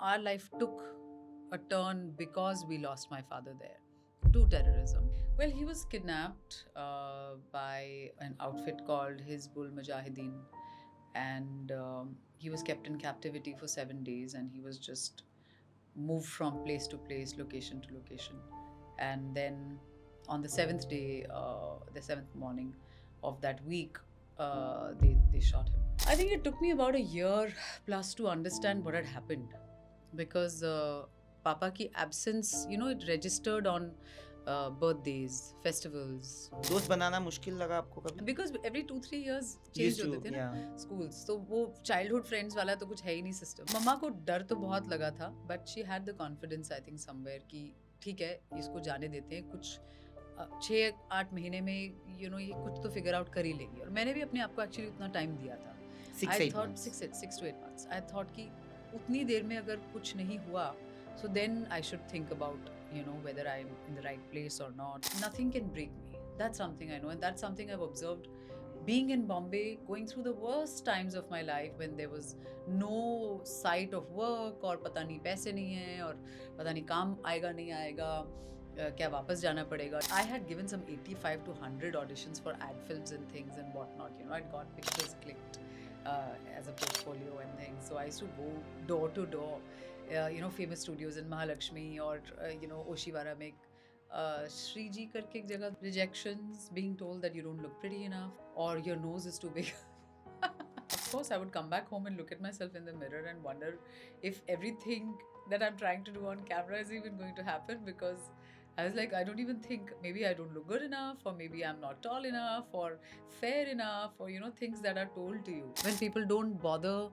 our life took a turn because we lost my father there to terrorism. Well, he was kidnapped by an outfit called Hizbul Mujahideen, and he was kept in captivity for 7 days, and he was just moved from place to place, location to location. And then on the seventh day, the seventh morning of that week, they shot him. I think it took me about a year plus to understand what had happened because Papa ki absence, it registered on birthdays, festivals. दोस्त बनाना मुश्किल लगा आपको कभी? Because every 2-3 years change होते थे ना schools, तो वो childhood friends वाला तो कुछ है ही नहीं system. मम्मा को डर तो बहुत लगा था, but she had the confidence I think somewhere कि ठीक है इसको जाने देते हैं, कुछ 6-8 महीने में ये कुछ तो figure out कर ही लेगी. और मैंने भी अपने आप को actually उतना time दिया था. 6 to 8 months. I thought कि उतनी देर में अगर कुछ नहीं हुआ, so then I should think about whether I'm in the right place or not. Nothing can break me. That's something I know, and that's something I've observed being in Bombay, going through the worst times of my life when there was no sight of work or पता नहीं पैसे नहीं हैं और पता नहीं काम आएगा नहीं आएगा, क्या वापस जाना पड़ेगा. I had given some 85 to 100 auditions for ad films and things and whatnot. I'd got pictures clicked as a portfolio and things. So I used to go door to door. Famous studios in Mahalakshmi or Oshiwara में Shri Ji करके एक जगह, rejections, being told that you don't look pretty enough or your nose is too big. Of course, I would come back home and look at myself in the mirror and wonder if everything that I'm trying to do on camera is even going to happen, because I was like, I don't even think, maybe I don't look good enough, or maybe I'm not tall enough or fair enough, or things that are told to you. When people don't bother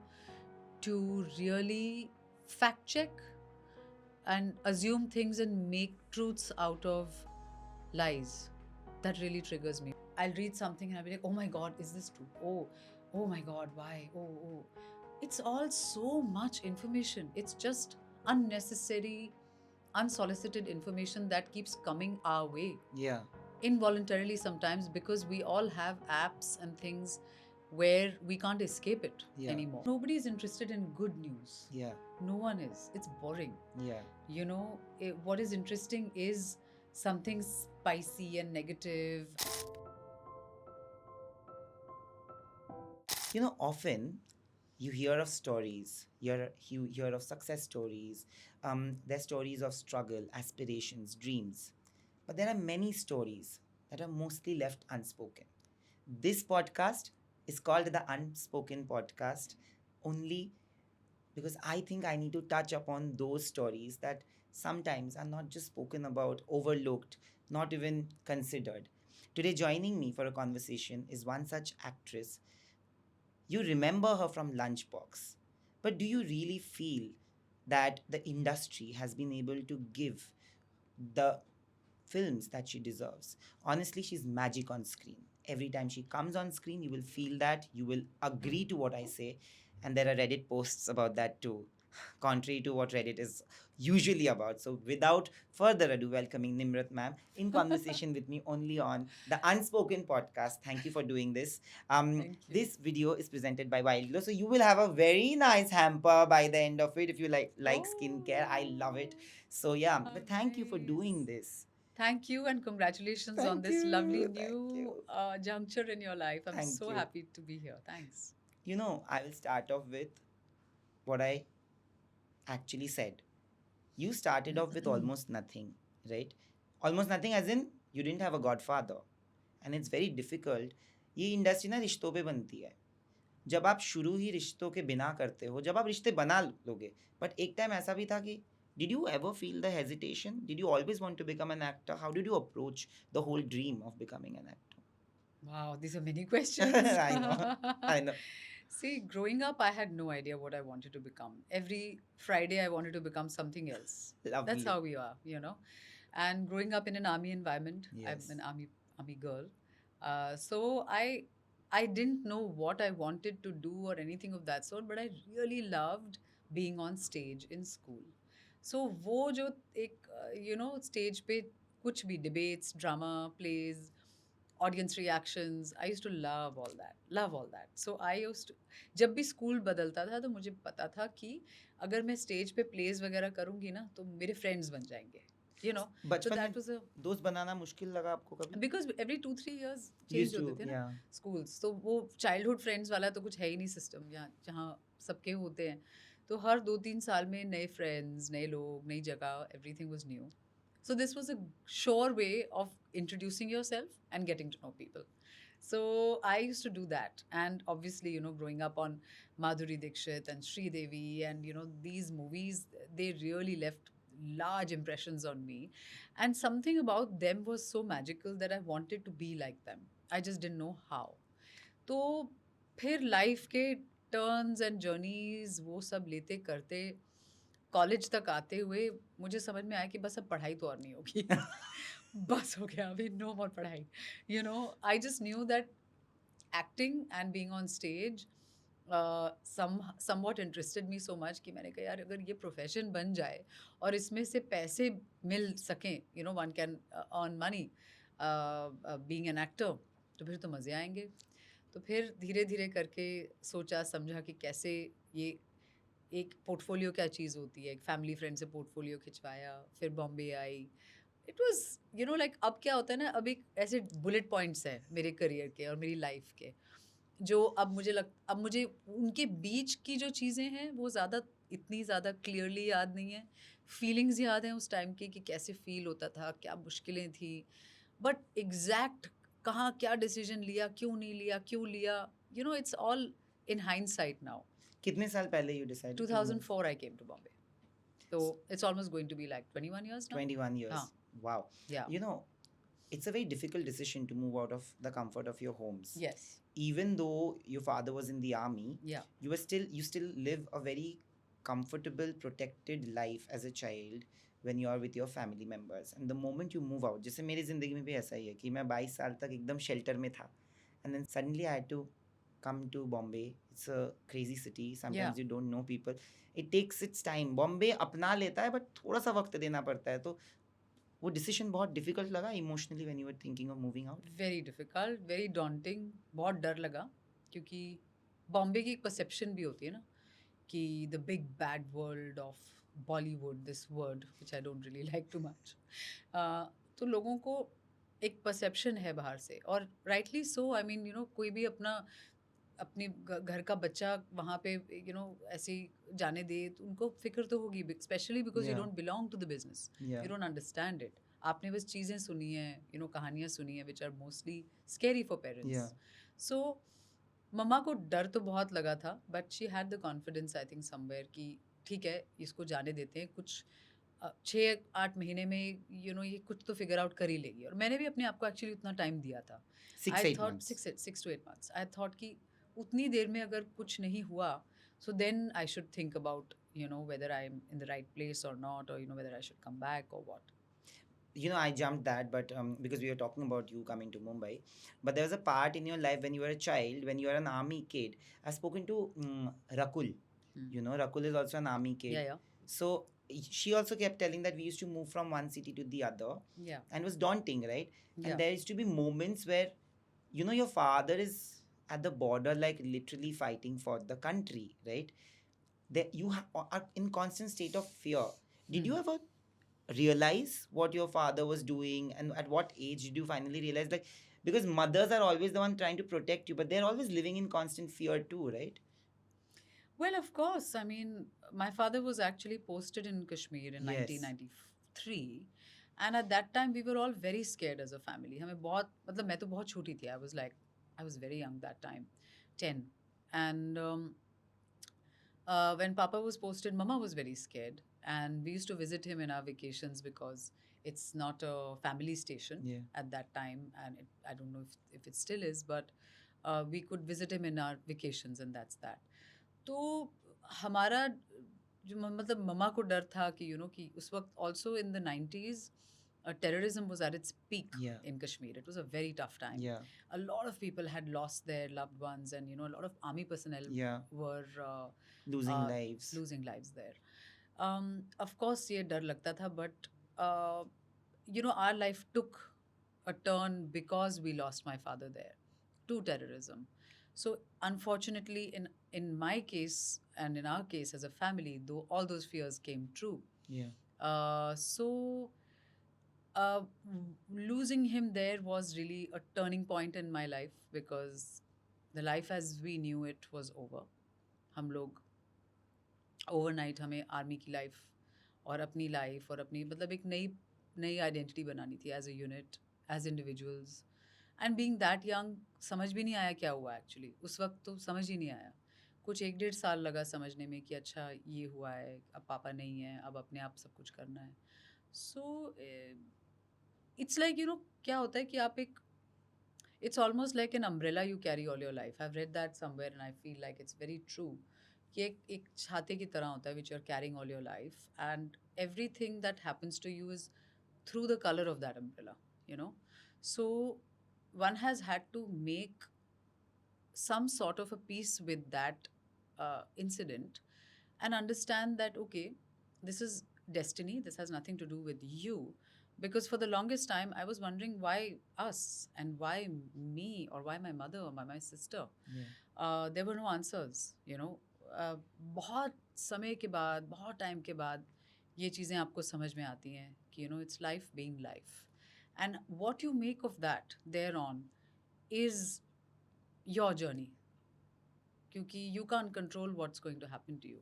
to really fact check and assume things and make truths out of lies, that really triggers me. I'll read something and I'll be like, oh my God, is this true? Oh my God, why? Oh. It's all so much information. It's just unnecessary, unsolicited information that keeps coming our way. Yeah. Involuntarily sometimes, because we all have apps and things where we can't escape it anymore. Nobody is interested in good news. Yeah. No one is. It's boring. Yeah. What is interesting is something spicy and negative. Often you hear of stories, you hear of success stories, there's stories of struggle, aspirations, dreams. But there are many stories that are mostly left unspoken. This podcast is called the Unspoken Podcast only because I think I need to touch upon those stories that sometimes are not just spoken about, overlooked, not even considered. Today, joining me for a conversation is one such actress. You remember her from Lunchbox, but do you really feel that the industry has been able to give the films that she deserves? Honestly, she's magic on screen. Every time she comes on screen, you will feel that, you will agree to what I say, and there are Reddit posts about that too, contrary to what Reddit is usually about. So without further ado, welcoming Nimrat ma'am in conversation with me only on the Unspoken Podcast. Thank you for doing this. Thank you. This video is presented by Wildglow, so you will have a very nice hamper by the end of it if you like skincare. I love it. So yeah, but thank you for doing this. Thank you and congratulations on this lovely new juncture in your life. I'm so happy to be here. Thanks. I will start off with what I actually said. You started off with almost nothing, right? Almost nothing as in you didn't have a godfather. And it's very difficult. ये industry ना रिश्तों पे बनती है. जब आप शुरू ही रिश्तों के बिना करते हो, जब आप रिश्ते बना लोगे, बट एक टाइम ऐसा भी था कि did you ever feel the hesitation? Did you always want to become an actor? How did you approach the whole dream of becoming an actor? Wow, these are many questions. I know. See, growing up, I had no idea what I wanted to become. Every Friday, I wanted to become something else. Lovely. That's how we are, And growing up in an army environment, Yes. I'm an army girl. So I didn't know what I wanted to do or anything of that sort, but I really loved being on stage in school. So वो जो एक stage पे कुछ भी debates, drama, plays, audience reactions, I used to love all that. So I used to, जब भी school बदलता था तो मुझे पता था कि अगर मैं स्टेज पे प्लेज वगैरह करूँगी ना तो मेरे फ्रेंड्स बन जाएंगे, you know. So बचपन that में was a दोस्त बनाना मुश्किल लगा आपको कभी? because every 2-3 years Used change to, होते थे ना yeah. स्कूल्स, तो वो चाइल्डहुड फ्रेंड्स वाला तो कुछ है ही नहीं सिस्टम यहाँ जहाँ सबके होते हैं, तो हर 2-3 साल में नए फ्रेंड्स, नए लोग, नई जगह, everything was new. So this was a sure way of introducing yourself and getting to know people. So I used to do that, and obviously, you know, growing up on Madhuri Dixit and Sri Devi, and you know, these movies, they really left large impressions on me, and something about them was so magical that I wanted to be like them. I just didn't know how. तो फिर life के turns and journeys वो सब लेते करते college तक आते हुए मुझे समझ में आया कि बस अब पढ़ाई तो और नहीं होगी. बस हो गया, अभी नो मोर पढ़ाई. You know, I just knew that acting and being on stage somewhat interested me so much कि मैंने कहा यार अगर ये प्रोफेशन बन जाए और इसमें से पैसे मिल सकें, you know, one can earn money being an actor, तो फिर तो मज़े आएंगे. तो फिर धीरे धीरे करके सोचा समझा कि कैसे ये एक पोर्टफोलियो क्या चीज़ होती है. एक फैमिली फ्रेंड से पोर्टफोलियो खिंचवाया, फिर बॉम्बे आई. It was, you know, like अब क्या होता है ना, अब एक ऐसे बुलेट पॉइंट्स हैं मेरे करियर के और मेरी लाइफ के, जो अब मुझे उनके बीच की जो चीज़ें हैं वो इतनी ज़्यादा क्लियरली याद नहीं है. फीलिंग्स याद हैं उस टाइम की कि कैसे फील होता था, क्या मुश्किलें थी, बट एग्जैक्ट कहाँ क्या डिसीजन लिया, क्यों नहीं लिया, क्यों लिया, you know, it's all in hindsight now. कितने साल पहले you decided to move? 2004 I came to Bombay. So it's almost going to be like 21 years now. 21 years. हाँ. Wow. Yeah. You know, it's a very difficult decision to move out of the comfort of your homes. Yes. Even though your father was in the army, Yeah. you still live a very comfortable, protected life as a child when you are with your family members. And the moment you move out, जैसे मेरी ज़िंदगी में भी ऐसा ही है कि मैं 22 साल तक एकदम शेल्टर में था, and then suddenly I had to come to Bombay. It's a crazy city. Sometimes you don't know people. It takes its time. Bombay अपना लेता है, but थोड़ा सा वक्त देना पड़ता है. तो वो डिसीजन बहुत डिफिकल्ट लगा emotionally when you were thinking of moving out? Very difficult, very daunting, बहुत डर लगा, क्योंकि बॉम्बे की एक परसेप्शन भी होती है ना कि the big bad world of Bollywood, this word which I don't really like too much. तो लोगों को एक परसेप्शन है बाहर से, और rightly so. I mean, you know, कोई भी अपने घर का बच्चा वहाँ पे, यू नो, ऐसे ही जाने दे तो उनको फिक्र तो होगी, specially because you don't belong to the business, you don't understand it. आपने बस चीज़ें सुनी हैं, यू नो, कहानियाँ सुनी हैं which are mostly scary for parents. So मम्मा को डर तो बहुत लगा था, but she had the confidence I think somewhere कि ठीक है, इसको जाने देते हैं, कुछ 6-8 महीने में, यू नो, ये कुछ तो फिगर आउट कर ही लेगी. और मैंने भी अपने आप को एक्चुअली उतना टाइम दिया था. 6 to 8 months. आई थॉट कि उतनी देर में अगर कुछ नहीं हुआ, so then I should think about, you know, whether I'm in the right place or not, or, you know, whether I should come back or what. You know, I jumped that, but because we were talking about you coming to Mumbai, but there was a part in your life when you were a child, when you were an army kid. I've spoken to Rakul. You know, Rakul is also an army kid. Yeah. So she also kept telling that we used to move from one city to the other. Yeah. And it was daunting, right? And Yeah. there used to be moments where, you know, your father is at the border, like literally fighting for the country, right? That you are in constant state of fear. Did you ever realize what your father was doing, and at what age did you finally realize, like, because mothers are always the one trying to protect you, but they're always living in constant fear too, right? Well, of course. I mean, my father was actually posted in Kashmir in Yes. 1993, and at that time we were all very scared as a family. हमें बहुत, मतलब मैं तो बहुत छोटी थी. I was very young that time, 10. And when Papa was posted, Mama was very scared. And we used to visit him in our vacations because it's not a family station at that time. And I don't know if it still is, but we could visit him in our vacations, and that's that. तो हमारा जो, मतलब मम्मा को डर था कि, you know, कि उस वक्त also in the 90s, terrorism was at its peak in Kashmir. It was a very tough time. A lot of people had lost their loved ones, and, you know, a lot of army personnel were losing lives there. Of course, ये डर लगता था, but you know, our life took a turn because we lost my father there to terrorism. So unfortunately, in my case and in our case as a family, though all those fears came true. Yeah. So uh, losing him there was really a turning point in my life because the life as we knew it was over. हम लोग overnight हमें army की life और अपनी life और अपनी मतलब एक नई नई आइडेंटिटी बनानी थी as a unit as individuals and being that young समझ भी नहीं आया क्या हुआ एक्चुअली उस वक्त तो समझ ही नहीं आया कुछ 1-1.5 साल लगा समझने में कि अच्छा ये हुआ है अब पापा नहीं है अब अपने आप सब कुछ करना है सो इट्स लाइक क्या होता है कि आप एक it's almost like an umbrella you carry all your life. I've read that somewhere and I feel like it's very true. कि एक छाते की तरह होता है which you're carrying all your life and everything that happens to you is through the color of that umbrella, you know. So one has had to make some sort of a peace with that incident and understand that okay, this is destiny, this has nothing to do with you, because for the longest time I was wondering why us and why me or why my mother or my sister. Yeah. There were no answers, you know. बहुत समय के बाद बहुत time के बाद ये चीज़ें आपको समझ में आती हैं कि you know it's life being life and what you make of that there on is your journey क्योंकि you can't control what's going to happen to you.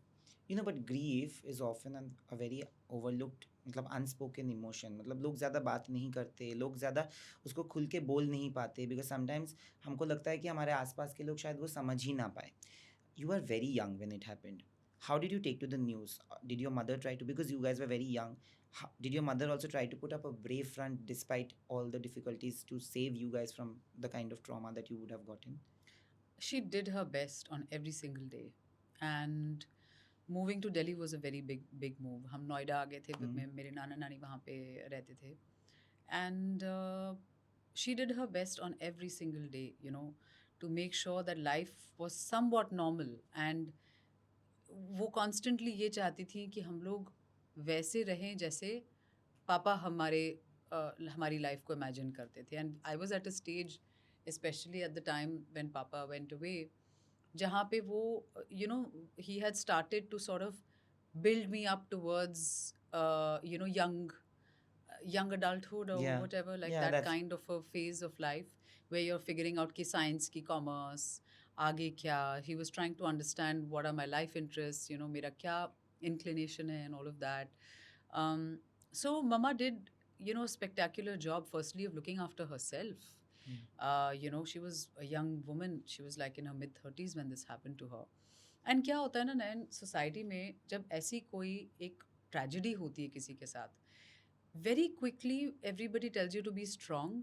You know, but grief is often a very overlooked मतलब unspoken emotion. मतलब लोग ज़्यादा बात नहीं करते, लोग ज़्यादा उसको खुल के बोल नहीं पाते because sometimes हमको लगता है कि हमारे आसपास के लोग शायद वो समझ ही ना पाए. You were very young when it happened. How did you take to the news? Did your mother try to, because you guys were very young, did your mother also try to put up a brave front despite all the difficulties to save you guys from the kind of trauma that you would have gotten? She did her best on every single day and moving to Delhi was a very big move. हम नोएडा आ गए थे मेरे नाना नानी वहाँ पे रहते थे and she did her best on every single day, you know, to make sure that life was somewhat normal and वो constantly ये चाहती थी कि हम लोग वैसे रहें जैसे पापा हमारी लाइफ को इमेजिन करते थे and I was at a stage specially at the time when papa went away जहाँ पे वो you know he had started to sort of build me up towards you know young adulthood or Yeah. whatever like Yeah, that that's- kind of a phase of life where you're figuring out ki science ki commerce आगे क्या he was trying to understand what are my life interests you know मेरा क्या inclination है and all of that so mama did you know a spectacular job firstly of looking after herself. You know she was a young woman, she was like in her mid 30s when this happened to her. And क्या होता है ना नयन society में जब ऐसी कोई एक tragedy होती है किसी के साथ very quickly everybody tells you to be strong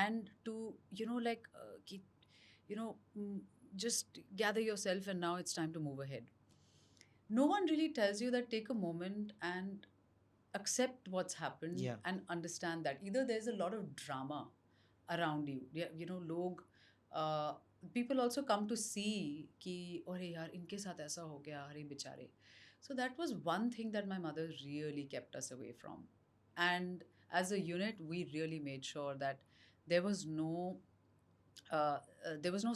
and to you know like you know just gather yourself and now it's time to move ahead. No one really tells you that take a moment and accept what's happened. Yeah. And understand that either there's a lot of drama around you, you know log people also come to see कि अरे यार इनके साथ ऐसा हो गया अरे बेचारे. So that was one thing that my mother really kept us away from. And as a unit, we really made sure that there was no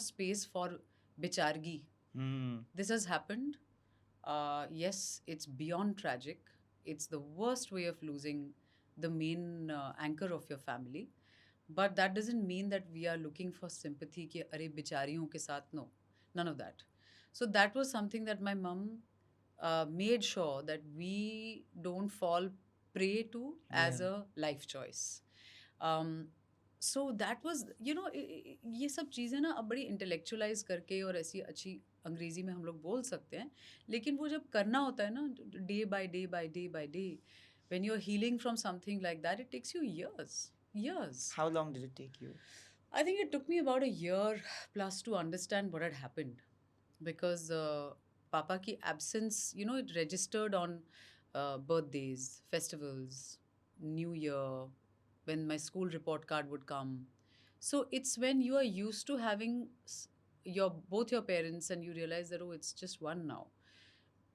space for bichargi. This has happened. Yes, it's beyond tragic. It's the worst way of losing the main anchor of your family. But that doesn't mean that we are looking for sympathy कि अरे बिचारियों के साथ. No, none of that. So that was something that my mum made sure that we don't fall prey to as Yeah. a life choice. So that was you know ये सब चीज़ें ना अब बड़ी इंटेलेक्चुअलाइज करके और ऐसी अच्छी अंग्रेजी में हम लोग बोल सकते हैं लेकिन वो जब करना होता है ना day by day by day by day when you're healing from something like that it takes you years. How long did it take you? I think it took me about a year plus to understand what had happened because Papa ki absence, you know, it registered on birthdays, festivals, New Year, when my school report card would come. So it's when you are used to having both your parents and you realize that oh, it's just one now.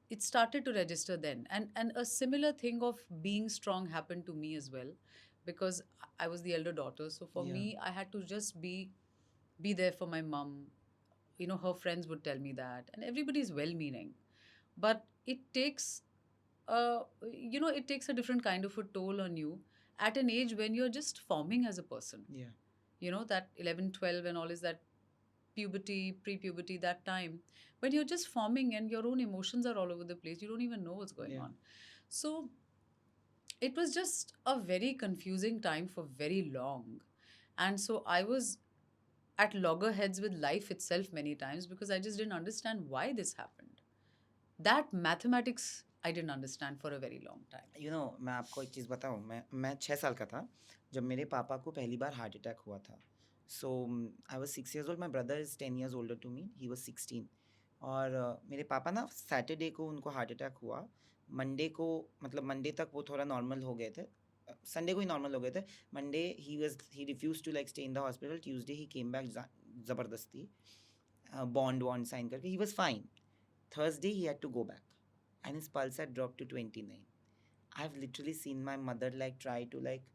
It started to register then, and a similar thing of being strong happened to me as well, because I was the elder daughter. So for Yeah. me, I had to just be there for my mom, her friends would tell me that, and everybody's well meaning. But it takes, it takes a different kind of a toll on you at an age when you're just forming as a person. Yeah. That 11, 12, and all is that puberty, pre-puberty, that time when you're just forming and your own emotions are all over the place. You don't even know what's going Yeah. on. So it was just a very confusing time for very long. And so I was at loggerheads with life itself many times because I just didn't understand why this happened. That mathematics I didn't understand for a very long time. मैं आपको एक चीज़ बताऊँ, मैं 6 साल का था जब मेरे पापा को पहली बार हार्ट अटैक हुआ था. So I was 6 years old. My brother is 10 years older to me. He was 16. और मेरे पापा ना सैटरडे को उनको हार्ट अटैक हुआ. मंडे को, मतलब मंडे तक वो थोड़ा नॉर्मल हो गए थे. संडे को ही नॉर्मल हो गए थे. Monday he refuse to like stay in the hospital. Tuesday he came back ज़बरदस्ती, बॉन्ड साइन करके. He was fine. Thursday he had to go back, and his pulse had dropped to 29. I've literally seen my mother like try to like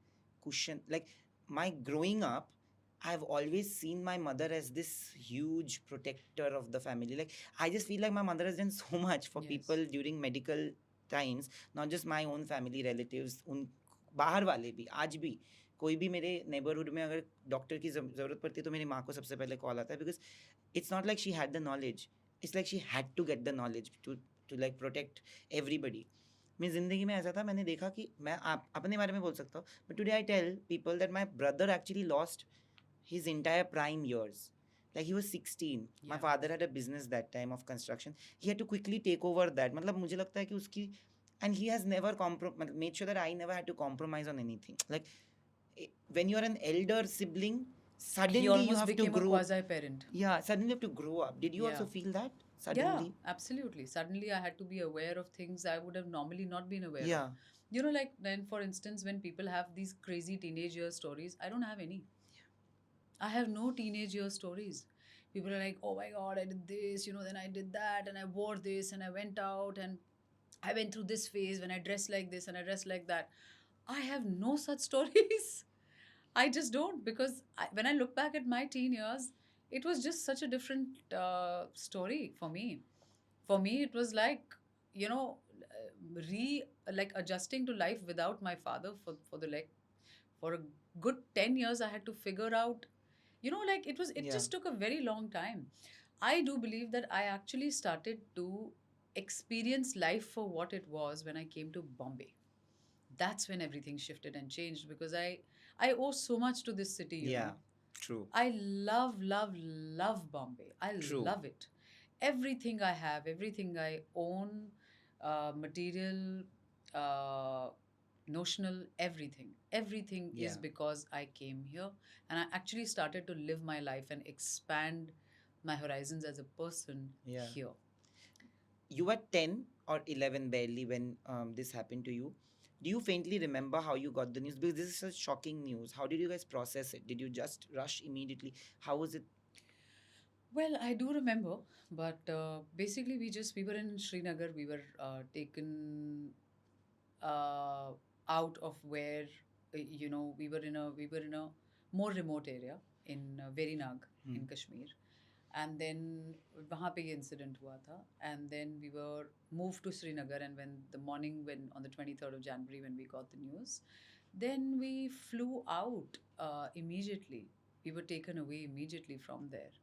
cushion, like my growing up, I've always seen my mother as this huge protector of the family. Like I just feel like my mother has done so much for Yes. people during medical times, not just my own family relatives, उन बाहर वाले भी. आज भी कोई भी मेरे neighbourhood में अगर डॉक्टर की ज़रूरत पड़ती है तो मेरी माँ को सबसे पहले कॉल आता है, because it's not like she had the knowledge, it's like she had to get the knowledge to like protect everybody. मेरी ज़िंदगी में ऐसा था, मैंने देखा कि मैं आप अपने बारे में बोल सकता हूँ, but today I tell people that my brother actually lost his entire prime years. Like he was 16. My Yeah. father had a business that time of construction. He had to quickly take over that. मतलब मुझे लगता है कि उसकी, and he has never made sure that I never had to compromise on anything. Like when you're an elder sibling, suddenly He you almost have to became a grow. quasi-parent. Yeah, suddenly you have to grow up. Did you also Yeah. feel that? Suddenly. Yeah, absolutely. Suddenly I had to be aware of things I would have normally not been aware Yeah. of. Like then, for instance, when people have these crazy teenage year stories, I don't have any. I have no teenage year stories. People are like, oh my God, I did this, then I did that, and I wore this, and I went out, and I went through this phase when I dressed like this and I dressed like that. I have no such stories. I just don't, because when I look back at my teen years, it was just such a different story for me. For me, it was like, like adjusting to life without my father for a good 10 years. I had to figure out, like it Yeah. just took a very long time. I do believe that I actually started to experience life for what it was when I came to Bombay. That's when everything shifted and changed, because I owe so much to this city. Yeah. True. I love Bombay. I True. love it. Everything I have, everything I own, material, uh, notional, everything is Yeah. because I came here and I actually started to live my life and expand my horizons as a person Yeah. here. You were 10 or 11 barely when this happened to you. Do you faintly remember how you got the news? Because this is such shocking news. How did you guys process it? Did you just rush immediately? How was it? Well, I do remember, but basically we were in Srinagar. We were taken out of where we were in a more remote area in Verinag in Kashmir, and then वहाँ पे ये incident हुआ था, and then we were moved to Srinagar, and when on the 23rd of January when we got the news, then we flew out immediately. We were taken away immediately from there,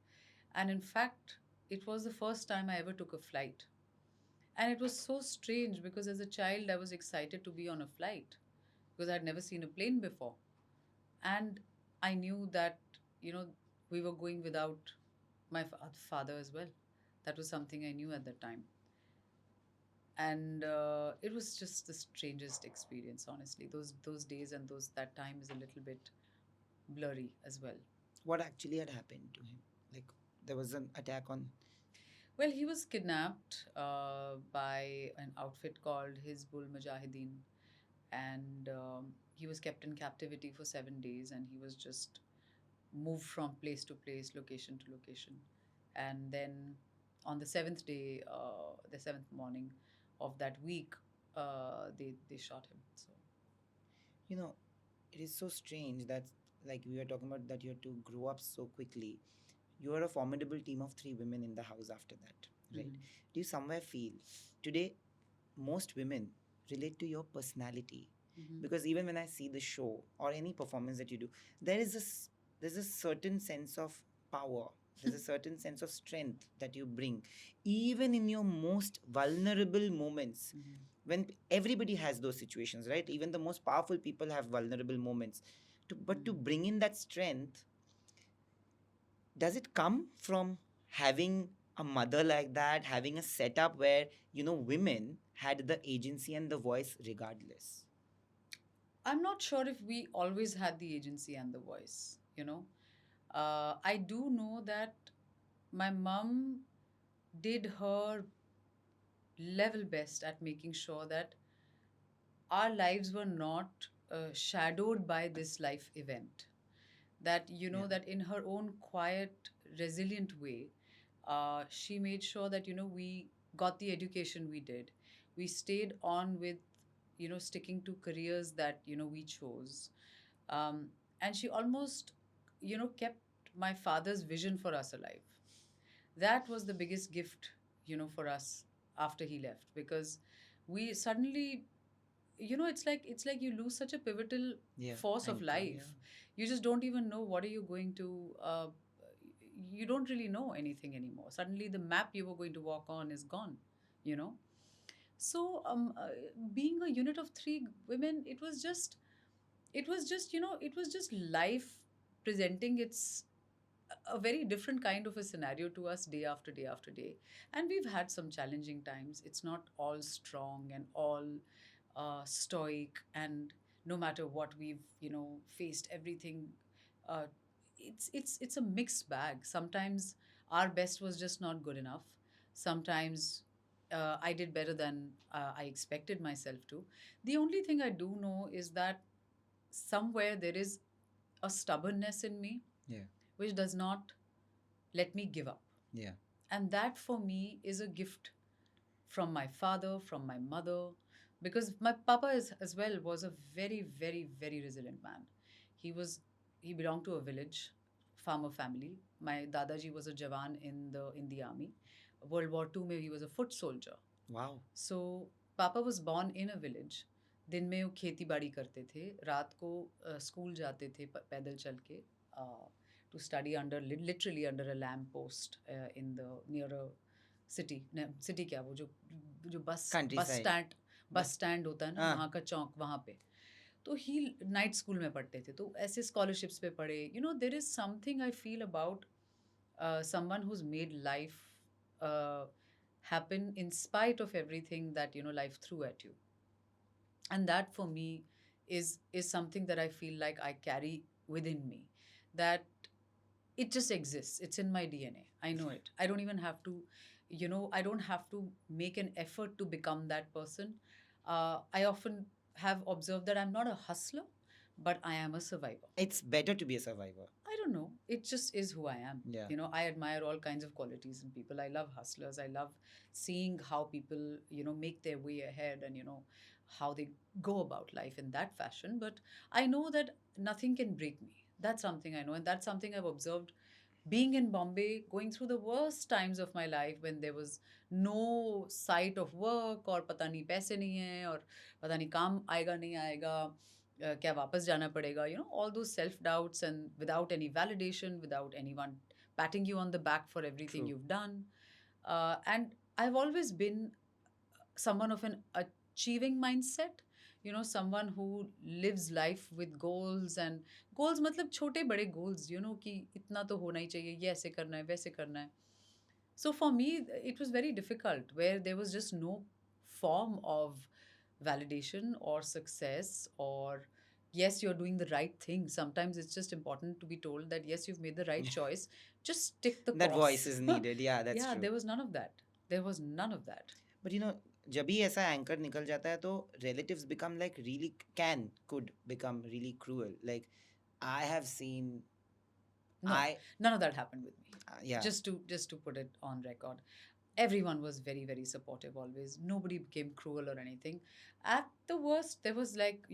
and in fact, it was the first time I ever took a flight. And it was so strange because as a child, I was excited to be on a flight because I'd never seen a plane before. And I knew that, you know, we were going without my father as well. That was something I knew at the time. And it was just the strangest experience, honestly. Those days and that time is a little bit blurry as well. What actually had happened to him? Like there was an attack on. Well, he was kidnapped by an outfit called Hizbul Mujahideen, and he was kept in captivity for 7 days, and he was just moved from place to place, location to location, and then on the seventh day, the seventh morning of that week, they shot him. So You know, it is so strange that, like we were talking about, that you had to grow up so quickly. you are a formidable team of 3 women in the house after that, right? Mhm. Do you somewhere feel today most women relate to your personality? Mhm. Because even when I see the show or any performance that you do, there is this there's a certain sense of power. There's a certain sense of strength that you bring, even in your most vulnerable moments. Mhm. When everybody has those situations, right? Even the most powerful people have vulnerable moments. But to bring in that strength, does it come from having a mother like that, having a setup where, women had the agency and the voice regardless? I'm not sure if we always had the agency and the voice, you know. I do know that my mom did her level best at making sure that our lives were not shadowed by this life event. That, Yeah. that in her own quiet, resilient way, she made sure that, we got the education we did. We stayed on with, sticking to careers that, we chose. And she almost, kept my father's vision for us alive. That was the biggest gift, for us after he left, because we suddenly, it's like you lose such a pivotal Yeah. force of Anchor. life. Yeah. You just don't even know what are you going to you don't really know anything anymore. Suddenly the map you were going to walk on is gone, you know. So being a unit of three women, it was just life presenting its a very different kind of a scenario to us day after day after day. And we've had some challenging times. It's not all strong and all stoic, and no matter what we've faced everything. uh, it's a mixed bag. Sometimes our best was just not good enough. Sometimes I did better than I expected myself to. The only thing I do know is that somewhere there is a stubbornness in me Yeah. which does not let me give up. Yeah. And that for me is a gift from my father, from my mother, because my papa is, as well, was a very, very, very resilient man. He was he belonged to a village, farmer family. My dadaji was a jawan in the army. World War II में he was a foot soldier. Wow. So पापा was born in a village. दिन में वो खेती बाड़ी करते थे, रात को स्कूल जाते थे पैदल चल के, to study under literally under a lamp post in the near a city. City क्या, वो जो जो बस Countryside. बस स्टैंड होता है ना, हाँ. वहाँ का चौक, वहाँ पे तो ही नाइट स्कूल में पढ़ते थे, तो ऐसे स्कॉलरशिप्स पे पढ़े. There is something I feel about someone who's made life uh, happen in spite of everything that life threw at you. And that for me is something that I feel like I carry within me, that it just exists. It's in my DNA. I know it. I don't even have to, I don't have to make an effort to become that person. I often have observed that I'm not a hustler, but I am a survivor. It's better to be a survivor. I don't know. It just is who I am. Yeah. I admire all kinds of qualities in people. I love hustlers. I love seeing how people, make their way ahead, and, how they go about life in that fashion. But I know that nothing can break me. That's something I know. And that's something I've observed being in Bombay, going through the worst times of my life when there was no sight of work, or pata nahi paise nahi hai, or pata nahi kaam aayega nahi aayega, क्या वापस जाना पड़ेगा, all those self doubts, and without any validation, without anyone patting you on the back for everything True. you've done. And I've always been someone of an achieving mindset, someone who lives life with goals. And goals मतलब छोटे बड़े goals, कि इतना तो होना ही चाहिए, ये ऐसे करना है, वैसे करना है. So for me, it was very difficult, where there was just no form of validation or success, or yes, you're doing the right thing. Sometimes it's just important to be told that yes, you've made the right choice. Just stick the That course. voice is needed. Yeah, that's Yeah, true. there was none of that. There was none of that. But जब भी ऐसा anchor निकल जाता है तो relatives become like really could become really cruel. Like I have seen. No, none of that happened with me. Yeah. Just to put it on record, everyone was very, very supportive always. Nobody became cruel or anything. At the worst, there was like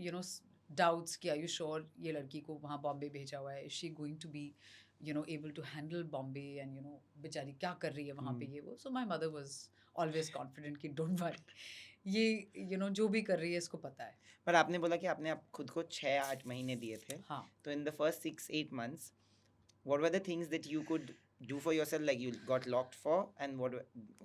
doubts कि are you sure ये लड़की को वहाँ बॉम्बे भेजा हुआ है, is she going to be able to handle Bombay and बेचारी क्या कर रही है वहाँ पे ये वो. So my mother was always confident कि don't worry, ये जो भी कर रही है इसको पता है. पर आपने बोला कि आपने खुद को 6-8 महीने दिए थे. हाँ. तो in the first 6-8 months, what were the things that you could do for yourself, like you got locked for, and what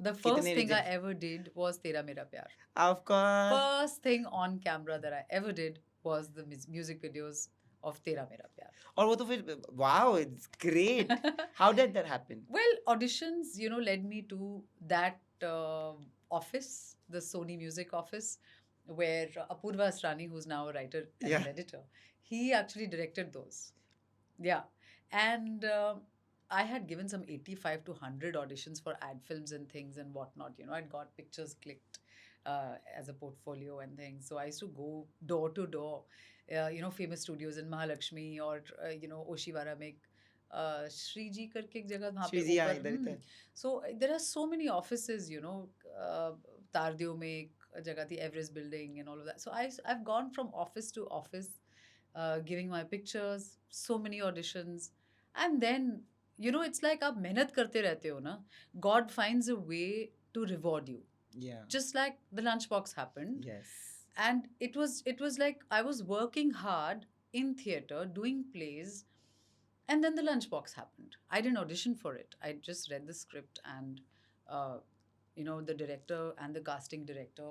the first thing I ever did was Tera Mera Pyar. Of course. First thing on camera that I ever did was the music videos of Tera Mera Pyar. और वो तो फिर wow, it's great. How did that happen? Well, auditions led me to that office, the Sony Music office, where Apurva Asrani, who's now a writer and an editor, he actually directed those. Yeah. And I had given some 85 to 100 auditions for ad films and things and whatnot. I'd got pictures clicked as a portfolio and things. So I used to go door to door, famous studios in Mahalakshmi or, Oshiwara में Shriji करके एक जगह वहाँ पे ऊपर. So there are so many offices, Tardio में एक जगह थी, Everest building and all of that. So I've gone from office to office, giving my pictures, so many auditions, and then it's like आप मेहनत करते रहते हो ना, God finds a way to reward you. Yeah. Just like the Lunchbox happened. Yes. And it was like I was working hard in theatre, doing plays, and then the Lunchbox happened. I didn't audition for it. I just read the script, and the director and the casting director,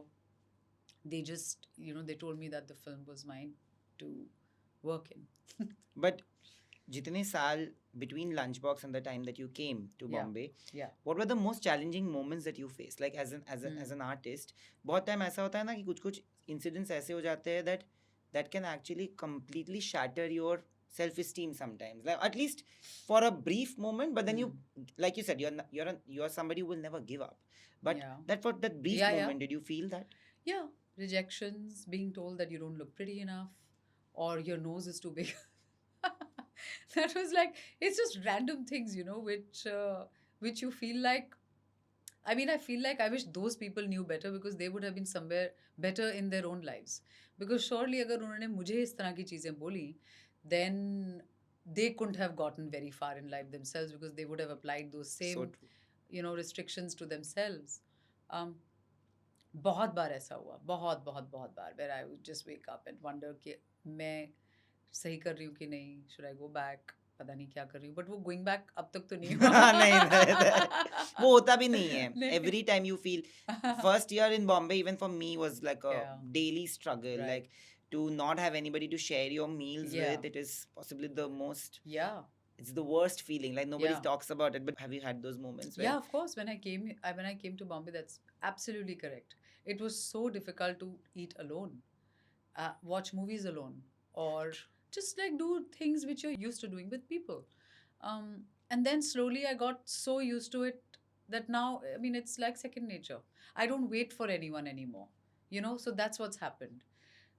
they just they told me that the film was mine to work in. But jitne saal between Lunchbox and the time that you came to Bombay, what were the most challenging moments that you faced? Like as an artist, बहुत time ऐसा होता है ना कि कुछ incidents ऐसे हो जाते हैं that can actually completely shatter your self-esteem sometimes. Like at least for a brief moment, but then you, like you said, you're somebody who will never give up. But for that brief moment, did you feel that? Yeah, rejections, being told that you don't look pretty enough, or your nose is too big. That was like, it's just random things, which you feel like, I mean, I feel like I wish those people knew better, because they would have been somewhere better in their own lives. Because surely अगर उन्होंने मुझे इस तरह की चीजें बोली, then they couldn't have gotten very far in life themselves, because they would have applied those same restrictions to themselves. बहुत बार ऐसा हुआ, बहुत बार, where I would just wake up and wonder कि मैं सही कर रही हूँ कि नहीं, should I go back, पता नहीं क्या कर रही हूँ, but वो going back अब तक तो नहीं हुआ. नहीं, वो होता भी नहीं है. Every time you feel, first year in Bombay even for me was like a daily struggle, like to not have anybody to share your meals with. It is possibly the most, it's the worst feeling, like nobody talks about it. But have you had those moments? Yeah, of course. When I came to Bombay, that's absolutely correct. It was so difficult to eat alone, watch movies alone, or just like do things which you're used to doing with people. And then slowly I got so used to it that now, I mean, it's like second nature. I don't wait for anyone anymore, so that's what's happened.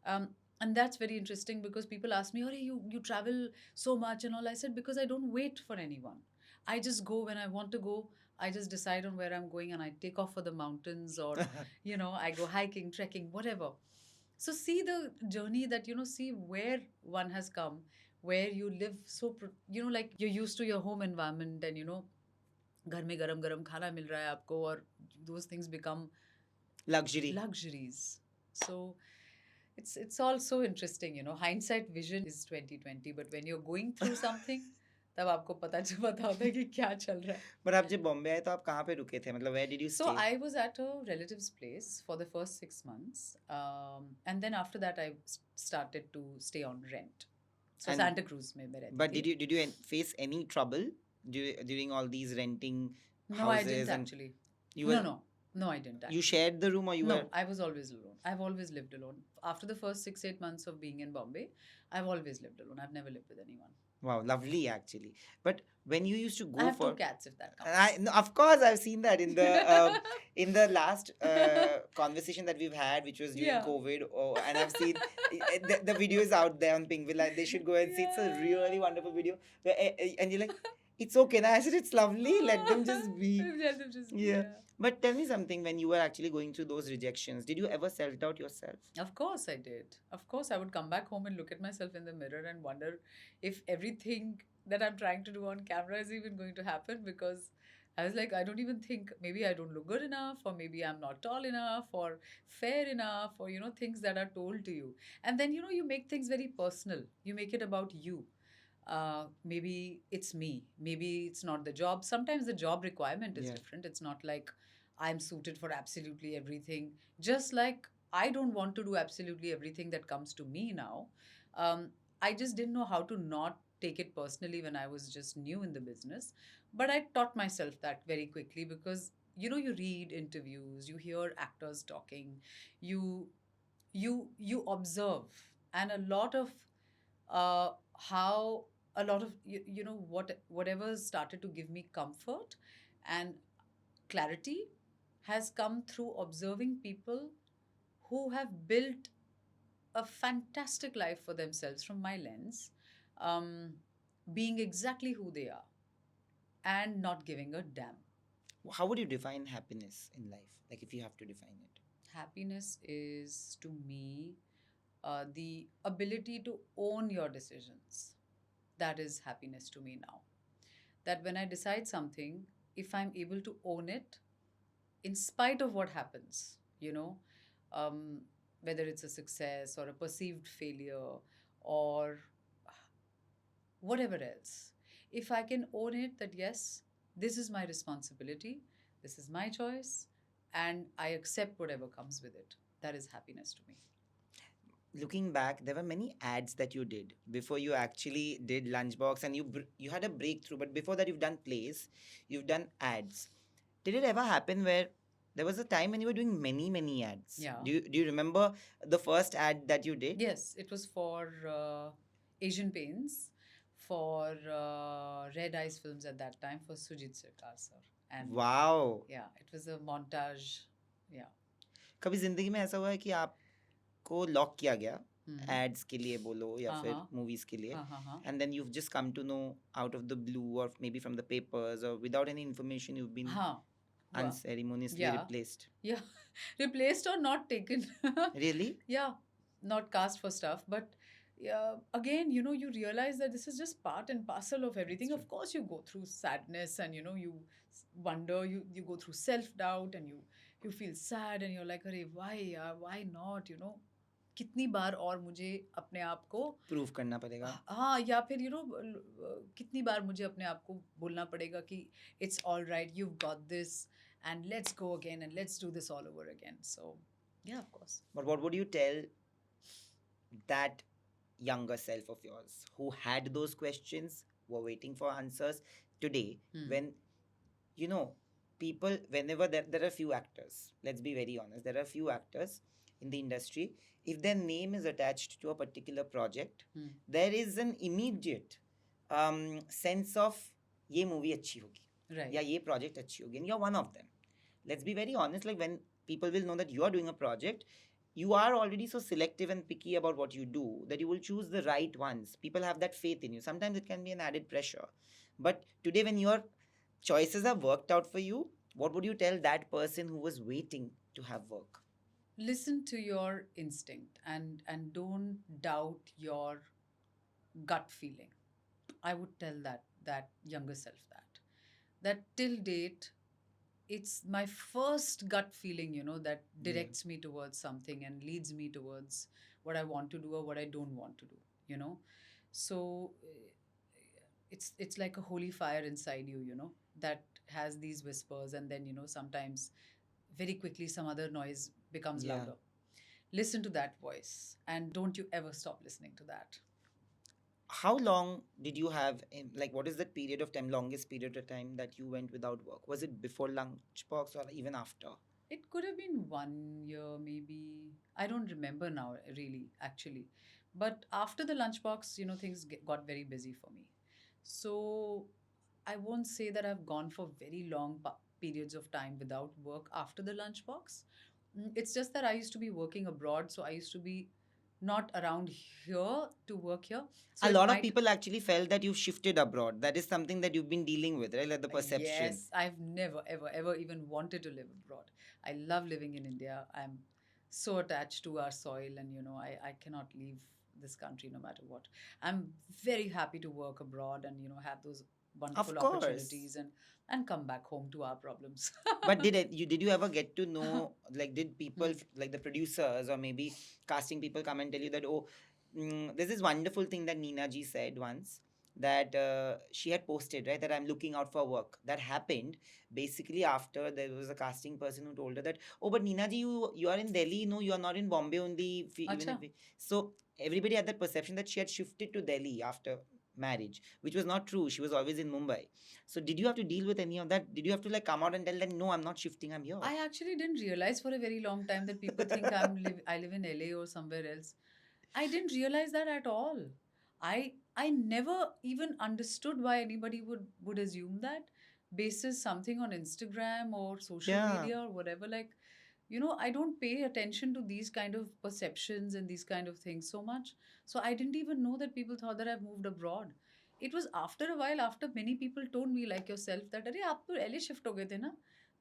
And that's very interesting, because people ask me, oh, you travel so much and all. I said, because I don't wait for anyone. I just go when I want to go. I just decide on where I'm going and I take off for the mountains, or, I go hiking, trekking, whatever. So see the journey that, see where one has come, where you live so, like you're used to your home environment, and, घर में गरम खाना मिल रहा है आपको, और those things become luxuries. So it's all so interesting, hindsight vision is 2020, but when you're going through something, तब आपको पता होता है कि क्या चल रहा है. But आप जब बॉम्बे आए तो आप कहाँ पे रुके थे? मतलब where did you stay? So I was at a relative's place for the first 6 months, and then after that I started to stay on rent. So Santa Cruz में मैं रहती थी. But did you face any trouble during all these renting houses? No, I didn't actually. No, I didn't actually. You shared the room, or you were? No, I was always alone. I've always lived alone. After the first 6-8 months of being in Bombay, I've always lived alone. I've never lived with anyone. Wow, lovely actually. But when you used to go I have 2 cats, if that counts. No, of course, I've seen that in the in the last conversation that we've had, which was during COVID. And I've seen the video is out there on Pinkville. They should go and see. It's a really wonderful video. And you're like, It's okay. Now I said it's lovely. Let them just be. Let them just be, Yeah. yeah. But tell me something, when you were actually going through those rejections, did you ever self doubt yourself? Of course I did. Of course I would come back home and look at myself in the mirror and wonder if everything that I'm trying to do on camera is even going to happen, because I was like, I don't even think, maybe I don't look good enough, or maybe I'm not tall enough or fair enough, or things that are told to you. And then you make things very personal. You make it about you. Maybe it's me, maybe it's not the job. Sometimes the job requirement is Yeah. different. It's not like I'm suited for absolutely everything, just like I don't want to do absolutely everything that comes to me now. um, I just didn't know how to not take it personally when I was just new in the business. But I taught myself that very quickly, because you read interviews, you hear actors talking, you you observe. And a lot of how a lot of whatever started to give me comfort and clarity has come through observing people who have built a fantastic life for themselves from my lens, um, being exactly who they are and not giving a damn. How would you define happiness in life? Like, if you have to define it. Happiness is, to me, the ability to own your decisions. That is happiness to me now. That when I decide something, if I'm able to own it in spite of what happens, um, whether it's a success or a perceived failure or whatever else, if I can own it that yes, this is my responsibility, this is my choice, and I accept whatever comes with it, that is happiness to me. Looking back, there were many ads that you did before you actually did Lunchbox, and you had a breakthrough. But before that, you've done plays, you've done ads. Did it ever happen where there was a time when you were doing many ads? Yeah. Do you remember the first ad that you did? Yes, it was for Asian Paints, for Red Eyes Films at that time, for Sujit Sirkar sir. And Wow. yeah, it was a montage. Yeah. कभी जिंदगी में ऐसा हुआ है कि आपको lock किया गया Mhm. एड्स के लिए बोलो या फिर Uh-huh. मूवीज के लिए Uh-huh. and then you've just come to know out of the blue or maybe from the papers or without any information you've been Huh. Well, unceremoniously yeah. replaced? Yeah. Replaced or not taken. Really? Yeah. Not cast for stuff. But yeah, again, you realize that this is just part and parcel of everything. That's Of course, you go through sadness and, you wonder, you go through self-doubt and you feel sad and you're like, अरे why यार, why not, कितनी बार और मुझे अपने आप को prove करना पड़ेगा. हाँ, या फिर कितनी बार मुझे अपने आप को बोलना पड़ेगा कि it's all right, you've got this, and let's go again and let's do this all over again. So yeah, of course. But what would you tell that younger self of yours who had those questions, were waiting for answers today, when people, whenever there are few actors, let's be very honest, there are few actors in the industry, if their name is attached to a particular project, there is an immediate sense of ये movie अच्छी होगी Right. या ये project अच्छी होगी, and you're one of them. Let's be very honest, like when people will know that you are doing a project, you are already so selective and picky about what you do that you will choose the right ones. People have that faith in you. Sometimes it can be an added pressure. But today, when your choices are worked out for you, what would you tell that person who was waiting to have work? Listen to your instinct and don't doubt your gut feeling. I would tell that younger self that till date, it's my first gut feeling, that directs me towards something and leads me towards what I want to do or what I don't want to do. So it's like a holy fire inside you, that has these whispers, and then sometimes very quickly some other noise becomes Yeah. louder. Listen to that voice and don't you ever stop listening to that. How long did you have, like, what is that period of time, longest period of time that you went without work? Was it before Lunchbox or even after? It could have been 1 year, maybe. I don't remember now, really, actually. But after the lunchbox, things got very busy for me. So I won't say that I've gone for very long periods of time without work after the lunchbox. It's just that I used to be working abroad, so I used to be not around here to work here. So A it lot of might. people actually felt that you've shifted abroad. That is something that you've been dealing with, right? Like the perception. Yes, I've never, ever, ever even wanted to live abroad. I love living in India. I'm so attached to our soil, and I cannot leave this country no matter what. I'm very happy to work abroad and have those Of wonderful course. opportunities and come back home to our problems. But did you ever get to know, like, did people Hmm. like the producers or maybe casting people come and tell you that, oh, there's this wonderful thing that Nina ji said once, that she had posted, right, that I'm looking out for work. That happened basically after there was a casting person who told her that, oh, but Nina ji, you are in Delhi, no, you are not in Bombay only. Even Acha. if so, everybody had that perception that she had shifted to Delhi after marriage, which was not true. She was always in Mumbai. So did you have to deal with any of that? Did you have to like come out and tell them, no, I'm not shifting, I'm here? I actually didn't realize for a very long time that people think I live in LA or somewhere else. I didn't realize that at all. I never even understood why anybody would assume that basis something on Instagram or social Yeah. media or whatever. Like, I don't pay attention to these kind of perceptions and these kind of things so much. So I didn't even know that people thought that I've moved abroad. It was after a while, after many people told me like yourself that अरे आप तो LA shift हो गए थे ना.